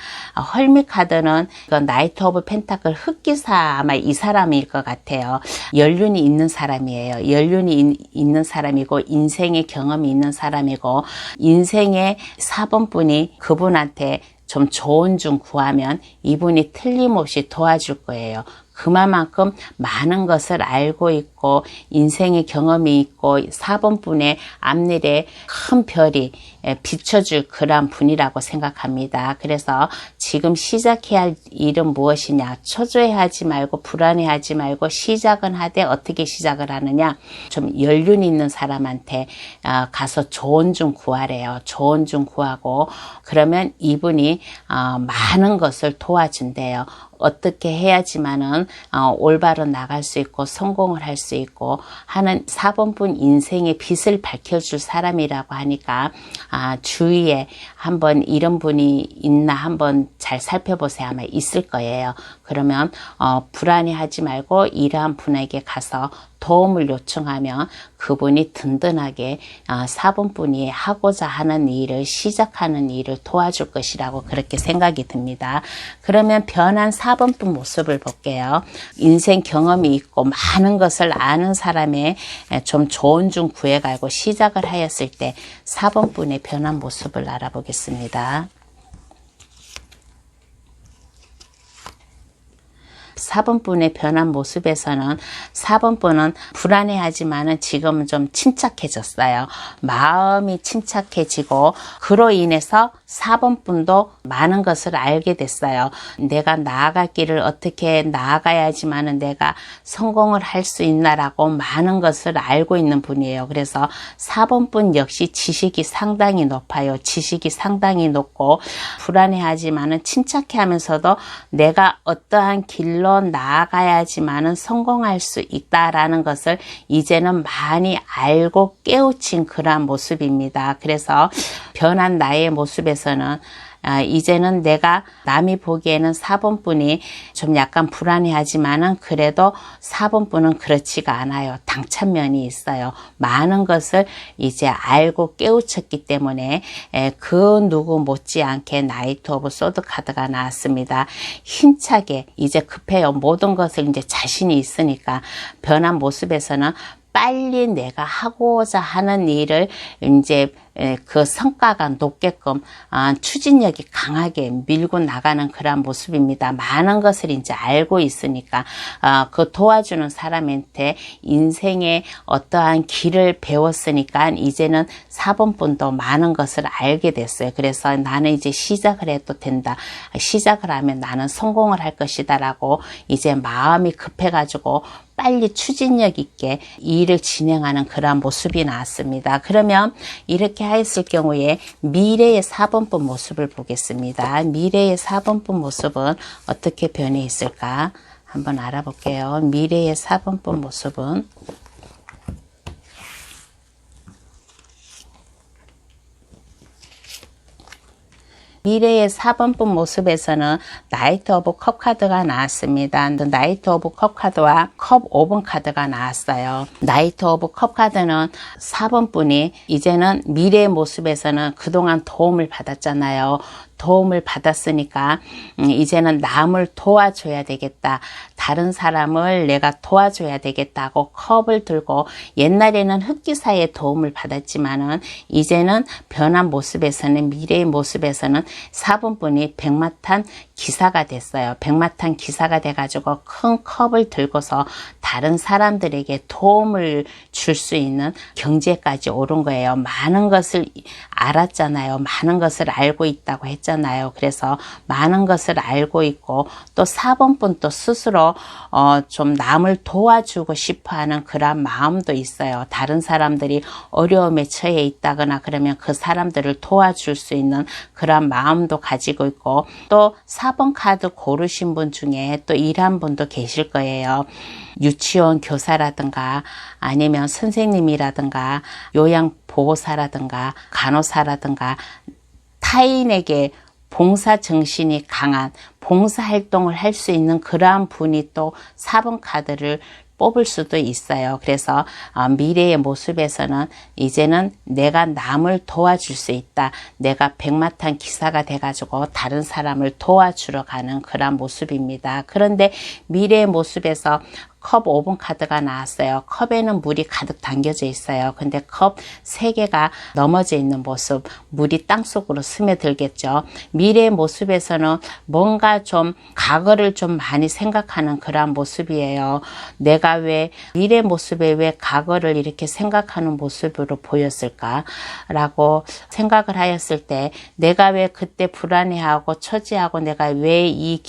헐밋 카드는 나이트 오브 펜타클 흑기사, 아마 이 사람일 것 같아요. 연륜이 있는 사람이에요. 연륜이 있는 사람이고 인생의 경험이 있는 사람이고 인생의 4번 분이 그분한테 좀 좋은 중 구하면 이분이 틀림없이 도와줄 거예요. 그만큼 많은 것을 알고 있고 인생의 경험이 있고 4번 분의 앞일에 큰 별이 비춰줄 그런 분이라고 생각합니다. 그래서 지금 시작해야 할 일은 무엇이냐? 초조해하지 말고 불안해하지 말고 시작은 하되 어떻게 시작을 하느냐? 좀 연륜 있는 사람한테 가서 조언 좀 구하래요. 조언 좀 구하고 그러면 이분이 많은 것을 도와준대요. 어떻게 해야지만은 올바로 나갈 수 있고 성공을 할 수 있고 하는 4번분 인생의 빛을 밝혀줄 사람이라고 하니까 주위에 한번 이런 분이 있나 한번 잘 살펴보세요. 아마 있을 거예요. 그러면 불안해하지 말고 이러한 분에게 가서 도움을 요청하면 그분이 든든하게 4번 분이 하고자 하는 일을 시작하는 일을 도와줄 것이라고 그렇게 생각이 듭니다. 그러면 변한 4번 분 모습을 볼게요. 인생 경험이 있고 많은 것을 아는 사람의 좀 좋은 중 구해가고 시작을 하였을 때 4번 분의 변한 모습을 알아보겠습니다. 4번 분의 변한 모습에서는 4번 분은 불안해하지만은 지금은 좀 침착해졌어요. 마음이 침착해지고 그로 인해서 4번 분도 많은 것을 알게 됐어요. 내가 나아갈 길을 어떻게 나아가야지만은 내가 성공을 할 수 있나라고 많은 것을 알고 있는 분이에요. 그래서 4번 분 역시 지식이 상당히 높아요. 지식이 상당히 높고 불안해하지만은 침착해하면서도 내가 어떠한 길로 나아가야지만은 성공할 수 있다라는 것을 이제는 많이 알고 깨우친 그러한 모습입니다. 그래서 변한 나의 모습에서는 이제는 내가 남이 보기에는 4번 분이 좀 약간 불안해하지만은 그래도 4번 분은 그렇지가 않아요. 당찬면이 있어요. 많은 것을 이제 알고 깨우쳤기 때문에 그 누구 못지않게 나이트 오브 소드 카드가 나왔습니다. 힘차게 이제 급해요. 모든 것을 이제 자신이 있으니까 변한 모습에서는 빨리 내가 하고자 하는 일을 이제 그 성과가 높게끔 추진력이 강하게 밀고 나가는 그런 모습입니다. 많은 것을 이제 알고 있으니까 그 도와주는 사람한테 인생의 어떠한 길을 배웠으니까 이제는 4번 분도 많은 것을 알게 됐어요. 그래서 나는 이제 시작을 해도 된다. 시작을 하면 나는 성공을 할 것이다 라고 이제 마음이 급해가지고 빨리 추진력 있게 일을 진행하는 그런 모습이 나왔습니다. 그러면 이렇게 하였을 경우에 미래의 4번분 모습을 보겠습니다. 미래의 4번분 모습은 어떻게 변해 있을까 한번 알아볼게요. 미래의 4번분 모습은 미래의 4번분 모습에서는 나이트 오브 컵 카드가 나왔습니다. 나이트 오브 컵 카드와 컵 5번 카드가 나왔어요. 나이트 오브 컵 카드는 4번 분이 이제는 미래의 모습에서는 그동안 도움을 받았잖아요. 도움을 받았으니까 이제는 남을 도와줘야 되겠다. 다른 사람을 내가 도와줘야 되겠다고 컵을 들고 옛날에는 흑기사의 도움을 받았지만은 이제는 변한 모습에서는 미래의 모습에서는 4번 분이 백마탄 기사가 됐어요. 백마탄 기사가 돼가지고 큰 컵을 들고서 다른 사람들에게 도움을 줄 수 있는 경지까지 오른 거예요. 많은 것을 알았잖아요. 많은 것을 알고 있다고 했잖아요. 있잖아요. 그래서 많은 것을 알고 있고 또 4번 분도 스스로 좀 남을 도와주고 싶어하는 그런 마음도 있어요. 다른 사람들이 어려움에 처해 있다거나 그러면 그 사람들을 도와줄 수 있는 그런 마음도 가지고 있고, 또 4번 카드 고르신 분 중에 또 일한 분도 계실 거예요. 유치원 교사라든가 아니면 선생님이라든가 요양보호사라든가 간호사라든가 타인에게 봉사 정신이 강한 봉사활동을 할 수 있는 그러한 분이 또 4번 카드를 뽑을 수도 있어요. 그래서 미래의 모습에서는 이제는 내가 남을 도와줄 수 있다. 내가 백마탄 기사가 돼가지고 다른 사람을 도와주러 가는 그런 모습입니다. 그런데 미래의 모습에서 컵 5번 카드가 나왔어요. 컵에는 물이 가득 담겨져 있어요. 근데 컵 3개가 넘어져 있는 모습, 물이 땅속으로 스며들겠죠. 미래의 모습에서는 뭔가 좀 과거를 좀 많이 생각하는 그런 모습이에요. 내가 왜 미래 모습에 왜 과거를 이렇게 생각하는 모습으로 보였을까 라고 생각을 하였을 때, 내가 왜 그때 불안해하고 처지하고 내가 왜 이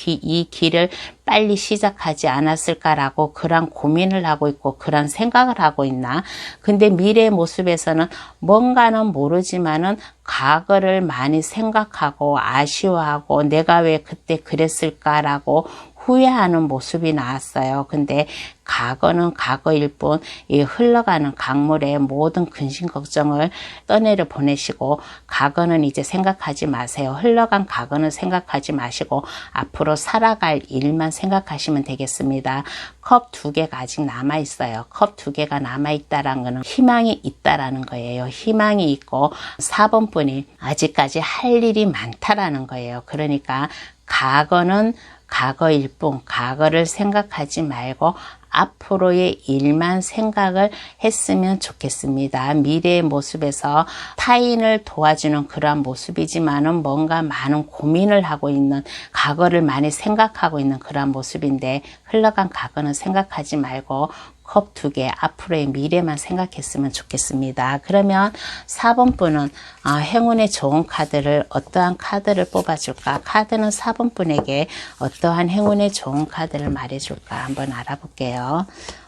길을 빨리 시작하지 않았을까라고 그런 고민을 하고 있고 그런 생각을 하고 있나. 근데 미래의 모습에서는 뭔가는 모르지만은 과거를 많이 생각하고 아쉬워하고 내가 왜 그때 그랬을까라고 후회하는 모습이 나왔어요. 근데 과거는 과거일 뿐 이 흘러가는 강물에 모든 근심 걱정을 떠내려 보내시고, 과거는 이제 생각하지 마세요. 흘러간 과거는 생각하지 마시고 앞으로 살아갈 일만 생각하시면 되겠습니다. 컵 2개가 아직 남아 있어요. 컵 2개가 남아 있다라는 거는 희망이 있다라는 거예요. 희망이 있고 4번 분이 아직까지 할 일이 많다라는 거예요. 그러니까 과거는 과거일 뿐 과거를 생각하지 말고 앞으로의 일만 생각을 했으면 좋겠습니다. 미래의 모습에서 타인을 도와주는 그러한 모습이지만은 뭔가 많은 고민을 하고 있는, 과거를 많이 생각하고 있는 그러한 모습인데, 흘러간 과거는 생각하지 말고 컵 2개 앞으로의 미래만 생각했으면 좋겠습니다. 그러면 4번 분은 행운의 좋은 카드를, 어떠한 카드를 뽑아줄까? 카드는 4번 분에게 어떠한 행운의 좋은 카드를 말해줄까 한번 알아볼게요.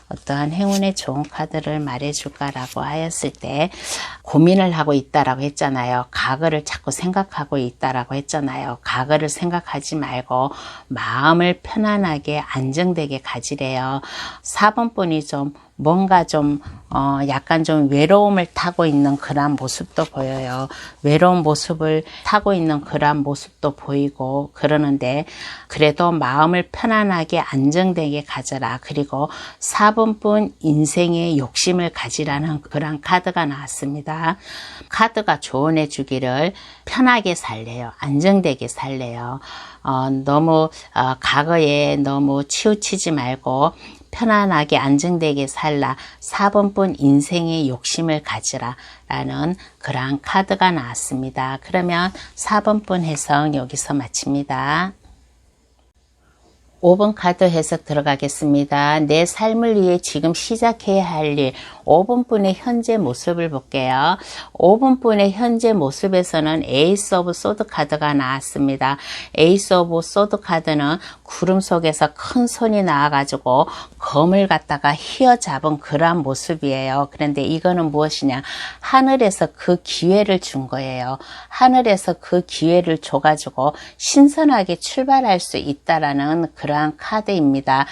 어떠한 행운의 좋은 카드를 말해줄까라고 하였을 때, 고민을 하고 있다라고 했잖아요. 과거를 자꾸 생각하고 있다라고 했잖아요. 과거를 생각하지 말고 마음을 편안하게 안정되게 가지래요. 4번 분이 좀 뭔가 좀 약간 좀 외로움을 타고 있는 그런 모습도 보여요. 외로운 모습을 타고 있는 그런 모습도 보이고 그러는데, 그래도 마음을 편안하게 안정되게 가져라. 그리고 4번 분 인생의 욕심을 가지라는 그런 카드가 나왔습니다. 카드가 조언해 주기를 편하게 살래요. 안정되게 살래요. 너무 과거에 너무 치우치지 말고 편안하게 안정되게 살라. 4번 분 인생의 욕심을 가지라 라는 그러한 카드가 나왔습니다. 그러면 4번 분 해석 여기서 마칩니다. 5번 카드 해석 들어가겠습니다. 내 삶을 위해 지금 시작해야 할 일, 5번 분의 현재 모습을 볼게요. 5번 분의 현재 모습에서는 에이스 오브 소드 카드가 나왔습니다. 에이스 오브 소드 카드는 구름 속에서 큰 손이 나와가지고 검을 갖다가 휘어잡은 그러한 모습이에요. 그런데 이거는 무엇이냐? 하늘에서 그 기회를 준 거예요. 하늘에서 그 기회를 줘가지고 신선하게 출발할 수 있다라는 그러한 카드입니다.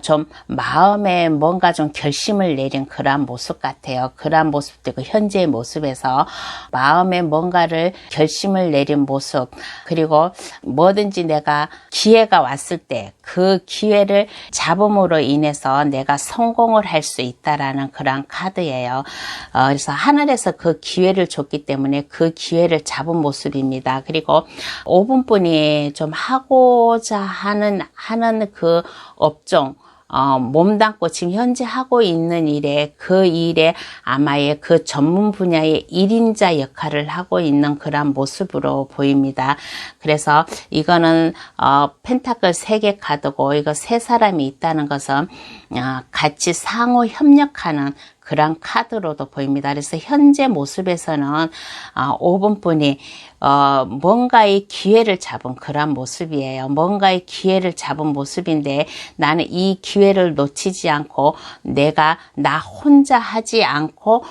좀 마음에 뭔가 좀 결심을 내린 그러한 모습 같아요. 그러한 모습도 그 현재의 모습에서 마음에 뭔가를 결심을 내린 모습, 그리고 뭐든지 내가 기회가 왔을 때 그 기회를 잡음으로 인해서 내가 성공을 할 수 있다라는 그러한 카드예요. 그래서 하늘에서 그 기회를 줬기 때문에 그 기회를 잡은 모습입니다. 그리고 5분 분이 좀 하고자 하는 그 업종, 몸담고 지금 현재 하고 있는 일에, 그 일에 아마의 그 전문 분야의 1인자 역할을 하고 있는 그런 모습으로 보입니다. 그래서 이거는 펜타클 3개 카드고, 이거 3사람이 있다는 것은 같이 상호 협력하는 그런 카드로도 보입니다. 그래서 현재 모습에서는 5번분이 뭔가의 기회를 잡은 그런 모습이에요. 뭔가의 기회를 잡은 모습인데 나는 이 기회를 놓치지 않고 내가 나 혼자 하지 않고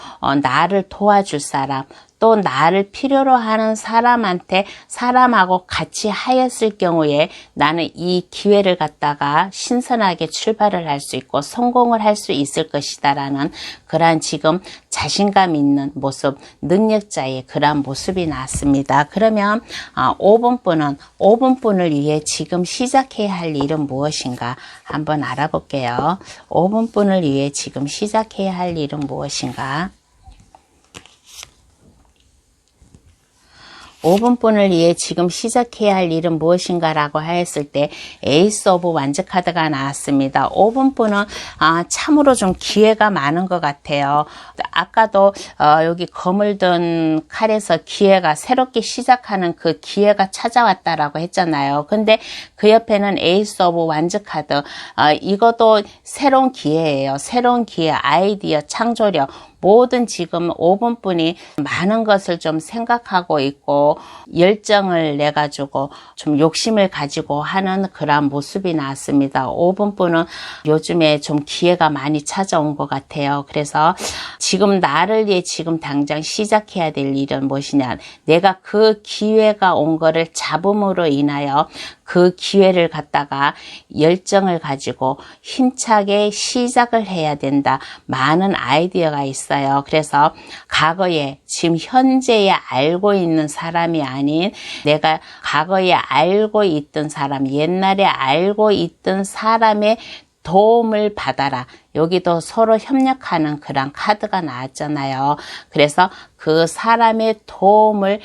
나를 도와줄 사람, 또 나를 필요로 하는 사람하고 같이 하였을 경우에 나는 이 기회를 갖다가 신선하게 출발을 할 수 있고 성공을 할 수 있을 것이다 라는 그러한 지금 자신감 있는 모습, 능력자의 그러한 모습이 나왔습니다. 그러면 5번분을 위해 지금 시작해야 할 일은 무엇인가 한번 알아볼게요. 5번분을 위해 지금 시작해야 할 일은 무엇인가? 5번분을 위해 지금 시작해야 할 일은 무엇인가 라고 하였을 때 에이스 오브 완즈 카드가 나왔습니다. 5번분은 참으로 좀 기회가 많은 것 같아요. 아까도 여기 검을 든 칼에서 기회가 새롭게 시작하는 그 기회가 찾아왔다라고 했잖아요. 근데 그 옆에는 에이스 오브 완즈 카드, 이것도 새로운 기회예요. 새로운 기회, 아이디어, 창조력, 모든 지금 5번분이 많은 것을 좀 생각하고 있고 열정을 내가지고 좀 욕심을 가지고 하는 그런 모습이 나왔습니다. 5번분은 요즘에 좀 기회가 많이 찾아온 것 같아요. 그래서 지금 나를 위해 지금 당장 시작해야 될 일은 무엇이냐. 내가 그 기회가 온 거를 잡음으로 인하여 그 기회를 갖다가 열정을 가지고 힘차게 시작을 해야 된다. 많은 아이디어가 있어요. 그래서 과거에 지금 현재에 알고 있는 사람이 아닌 내가 과거에 알고 있던 사람, 옛날에 알고 있던 사람의 도움을 받아라. 여기도 서로 협력하는 그런 카드가 나왔잖아요. 그래서 그 사람의 도움을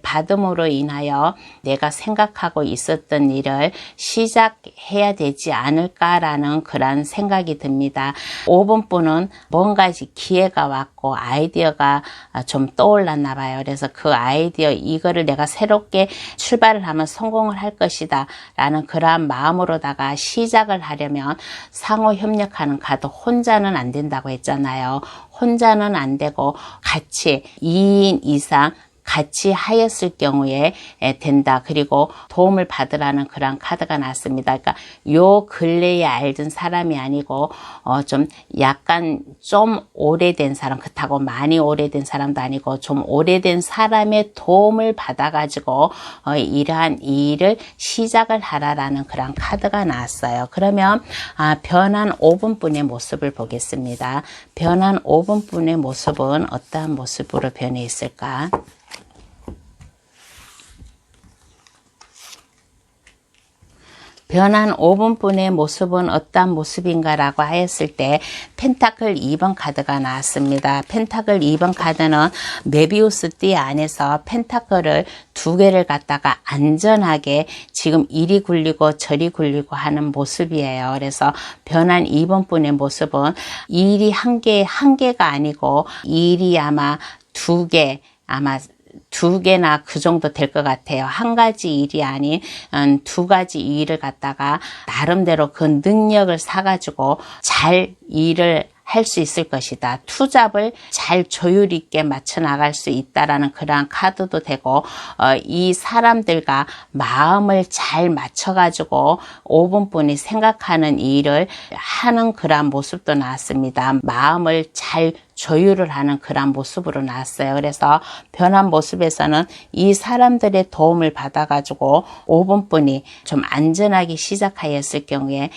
받음으로 인하여 내가 생각하고 있었던 일을 시작해야 되지 않을까라는 그런 생각이 듭니다. 5번분은 뭔가 기회가 왔고 아이디어가 좀 떠올랐나 봐요. 그래서 그 아이디어 이거를 내가 새롭게 출발을 하면 성공을 할 것이다 라는 그러한 마음으로다가 시작을 하려면 상호 협력하는 카드, 혼자는 안 된다고 했잖아요. 혼자는 안 되고 같이 2인 이상 같이 하였을 경우에 된다. 그리고 도움을 받으라는 그런 카드가 나왔습니다. 그러니까 요 근래에 알던 사람이 아니고 좀 약간 좀 오래된 사람, 그렇다고 많이 오래된 사람도 아니고 좀 오래된 사람의 도움을 받아가지고 이러한 일을 시작을 하라라는 그런 카드가 나왔어요. 그러면 변한 5번분의 모습을 보겠습니다. 변한 5번분의 모습은 어떠한 모습으로 변해 있을까? 변한 5번분의 모습은 어떤 모습인가 라고 하였을 때 펜타클 2번 카드가 나왔습니다. 펜타클 2번 카드는 메비우스 띠 안에서 펜타클을 2개를 갖다가 안전하게 지금 이리 굴리고 저리 굴리고 하는 모습이에요. 그래서 변한 2번분의 모습은 일이 한 개가 아니고 일이 아마 2개, 아마 2개나 그 정도 될 것 같아요. 한 가지 일이 아닌 2가지 일을 갖다가 나름대로 그 능력을 사가지고 잘 일을 할 수 있을 것이다. 투잡을 잘 조율 있게 맞춰 나갈 수 있다라는 그러한 카드도 되고 이 사람들과 마음을 잘 맞춰가지고 5번분이 생각하는 일을 하는 그러한 모습도 나왔습니다. 마음을 잘 조율을 하는 그런 모습으로 나왔어요. 그래서 변한 모습에서는 이 사람들의 도움을 받아가지고 5번분이 좀 안전하게 시작하였을 경우에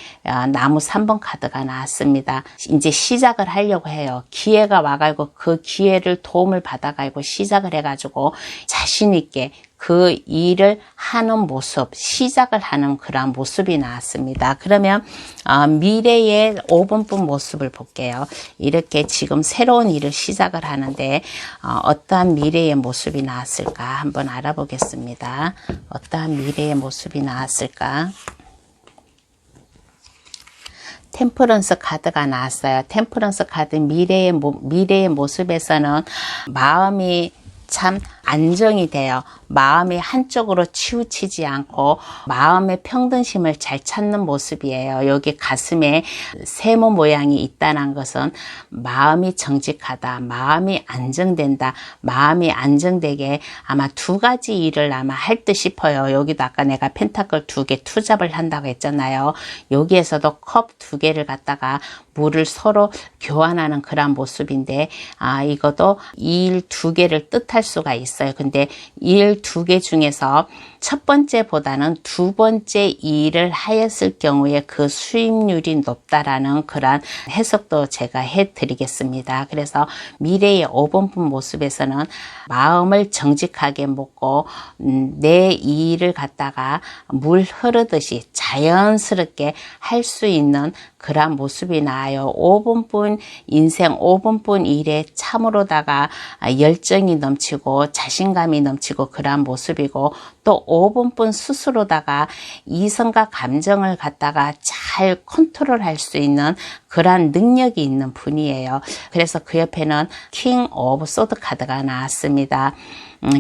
나무 3번 카드가 나왔습니다. 이제 시작을 하려고 해요. 기회가 와가지고 그 기회를 도움을 받아가지고 시작을 해가지고 자신 있게 그 일을 하는 모습, 시작을 하는 그런 모습이 나왔습니다. 그러면 미래의 5번분 모습을 볼게요. 이렇게 지금 새로운 일을 시작을 하는데 어떠한 미래의 모습이 나왔을까 한번 알아보겠습니다. 어떠한 미래의 모습이 나왔을까? 템퍼런스 카드가 나왔어요. 템퍼런스 카드 미래의 모습에서는 마음이 참 안정이 돼요. 마음이 한쪽으로 치우치지 않고 마음의 평등심을 잘 찾는 모습이에요. 여기 가슴에 세모 모양이 있다는 것은 마음이 정직하다, 마음이 안정된다, 마음이 안정되게 아마 두 가지 일을 아마 할 듯 싶어요. 여기도 아까 내가 펜타클 2개 투잡을 한다고 했잖아요. 여기에서도 컵 2개를 갖다가 물을 서로 교환하는 그런 모습인데, 이것도 일 2개를 뜻할 수가 있어요. 근데 일 2개 중에서 첫 번째보다는 두 번째 일을 하였을 경우에 그 수익률이 높다라는 그런 해석도 제가 해드리겠습니다. 그래서 미래의 5번분 모습에서는 마음을 정직하게 먹고 내 일을 갖다가 물 흐르듯이 자연스럽게 할 수 있는 그런 모습이 나와요. 5번분 인생, 5번분 일에 참으로다가 열정이 넘치고 자신감이 넘치고 그런 모습이고, 또 5번분 스스로다가 이성과 감정을 갖다가 잘 컨트롤할 수 있는 그러한 능력이 있는 분이에요. 그래서 그 옆에는 킹 오브 소드 카드가 나왔습니다.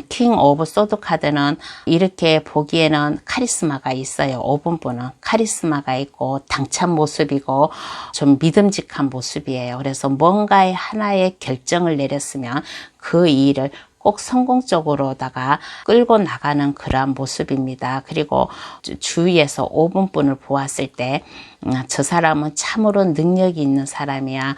킹 오브 소드 카드는 이렇게 보기에는 카리스마가 있어요. 5번분은 카리스마가 있고 당찬 모습이고 좀 믿음직한 모습이에요. 그래서 뭔가의 하나의 결정을 내렸으면 그 일을 꼭 성공적으로다가 끌고 나가는 그러한 모습입니다. 그리고 주위에서 5번분을 보았을 때 저 사람은 참으로 능력이 있는 사람이야,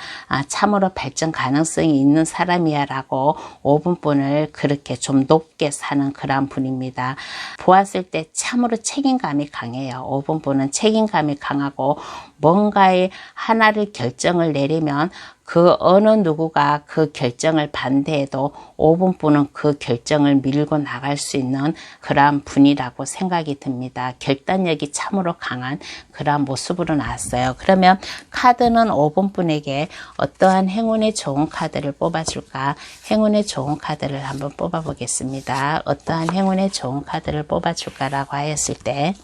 참으로 발전 가능성이 있는 사람이야 라고 5번분을 그렇게 좀 높게 사는 그런 분입니다. 보았을 때 참으로 책임감이 강해요. 5번분은 책임감이 강하고 뭔가의 하나를 결정을 내리면 그 어느 누구가 그 결정을 반대해도 5번분은 그 결정을 밀고 나갈 수 있는 그러한 분이라고 생각이 듭니다. 결단력이 참으로 강한 그러한 모습으로 나왔어요. 그러면 카드는 5번분에게 어떠한 행운의 좋은 카드를 뽑아줄까? 행운의 좋은 카드를 한번 뽑아보겠습니다. 어떠한 행운의 좋은 카드를 뽑아줄까라고 하였을 때,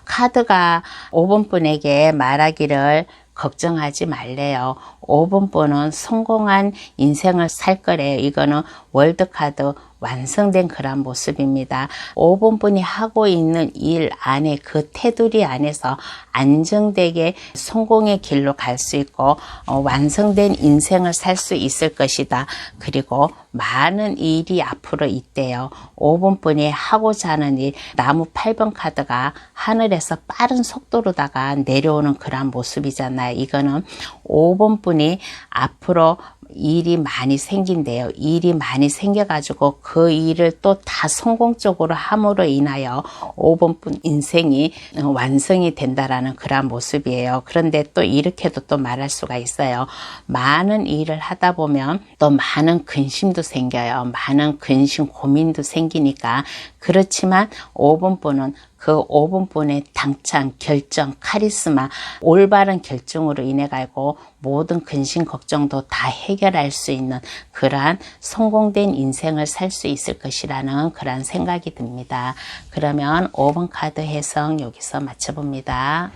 카드가 5번분에게 말하기를 걱정하지 말래요. 5번분은 성공한 인생을 살 거래요. 이거는 월드카드 완성된 그런 모습입니다. 5번분이 하고 있는 일 안에 그 테두리 안에서 안정되게 성공의 길로 갈 수 있고 완성된 인생을 살 수 있을 것이다. 그리고 많은 일이 앞으로 있대요. 5번분이 하고자 하는 일, 나무 8번 카드가 하늘에서 빠른 속도로다가 내려오는 그런 모습이잖아요. 이거는 5번분이 앞으로 일이 많이 생긴대요. 일이 많이 생겨가지고 그 일을 또 다 성공적으로 함으로 인하여 5번분 인생이 완성이 된다라는 그런 모습이에요. 그런데 또 이렇게도 또 말할 수가 있어요. 많은 일을 하다 보면 또 많은 근심도 생겨요. 많은 근심, 고민도 생기니까. 그렇지만 5번분은 그 5번분의 당찬, 결정, 카리스마, 올바른 결정으로 인해 가지고 모든 근심, 걱정도 다 해결할 수 있는 그러한 성공된 인생을 살 수 있을 것이라는 그런 생각이 듭니다. 그러면 5번 카드 해석 여기서 마쳐봅니다.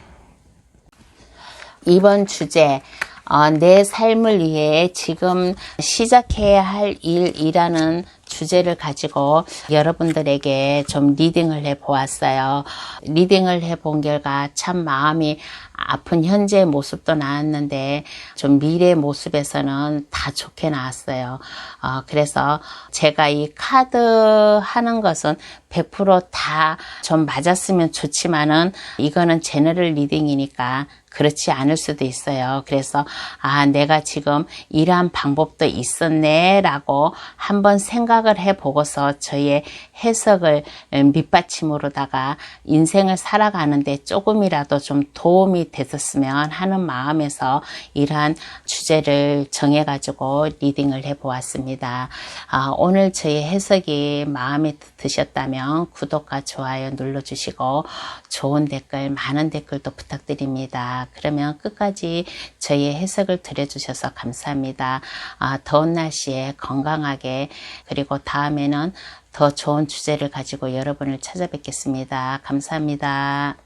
이번 주제, 내 삶을 위해 지금 시작해야 할 일이라는 주제를 가지고 여러분들에게 좀 리딩을 해 보았어요. 리딩을 해 본 결과 참 마음이 아픈 현재의 모습도 나왔는데 좀 미래의 모습에서는 다 좋게 나왔어요. 그래서 제가 이 카드 하는 것은 100% 다 좀 맞았으면 좋지만은 이거는 제너럴 리딩이니까 그렇지 않을 수도 있어요. 그래서 내가 지금 이러한 방법도 있었네 라고 한번 생각을 해보고서 저의 해석을 밑받침으로다가 인생을 살아가는데 조금이라도 좀 도움이 됐었으면 하는 마음에서 이러한 주제를 정해가지고 리딩을 해보았습니다. 오늘 저의 해석이 마음에 드셨다면 구독과 좋아요 눌러주시고 좋은 댓글, 많은 댓글도 부탁드립니다. 그러면 끝까지 저의 해석을 들어주셔서 감사합니다. 더운 날씨에 건강하게, 그리고 다음에는 더 좋은 주제를 가지고 여러분을 찾아뵙겠습니다. 감사합니다.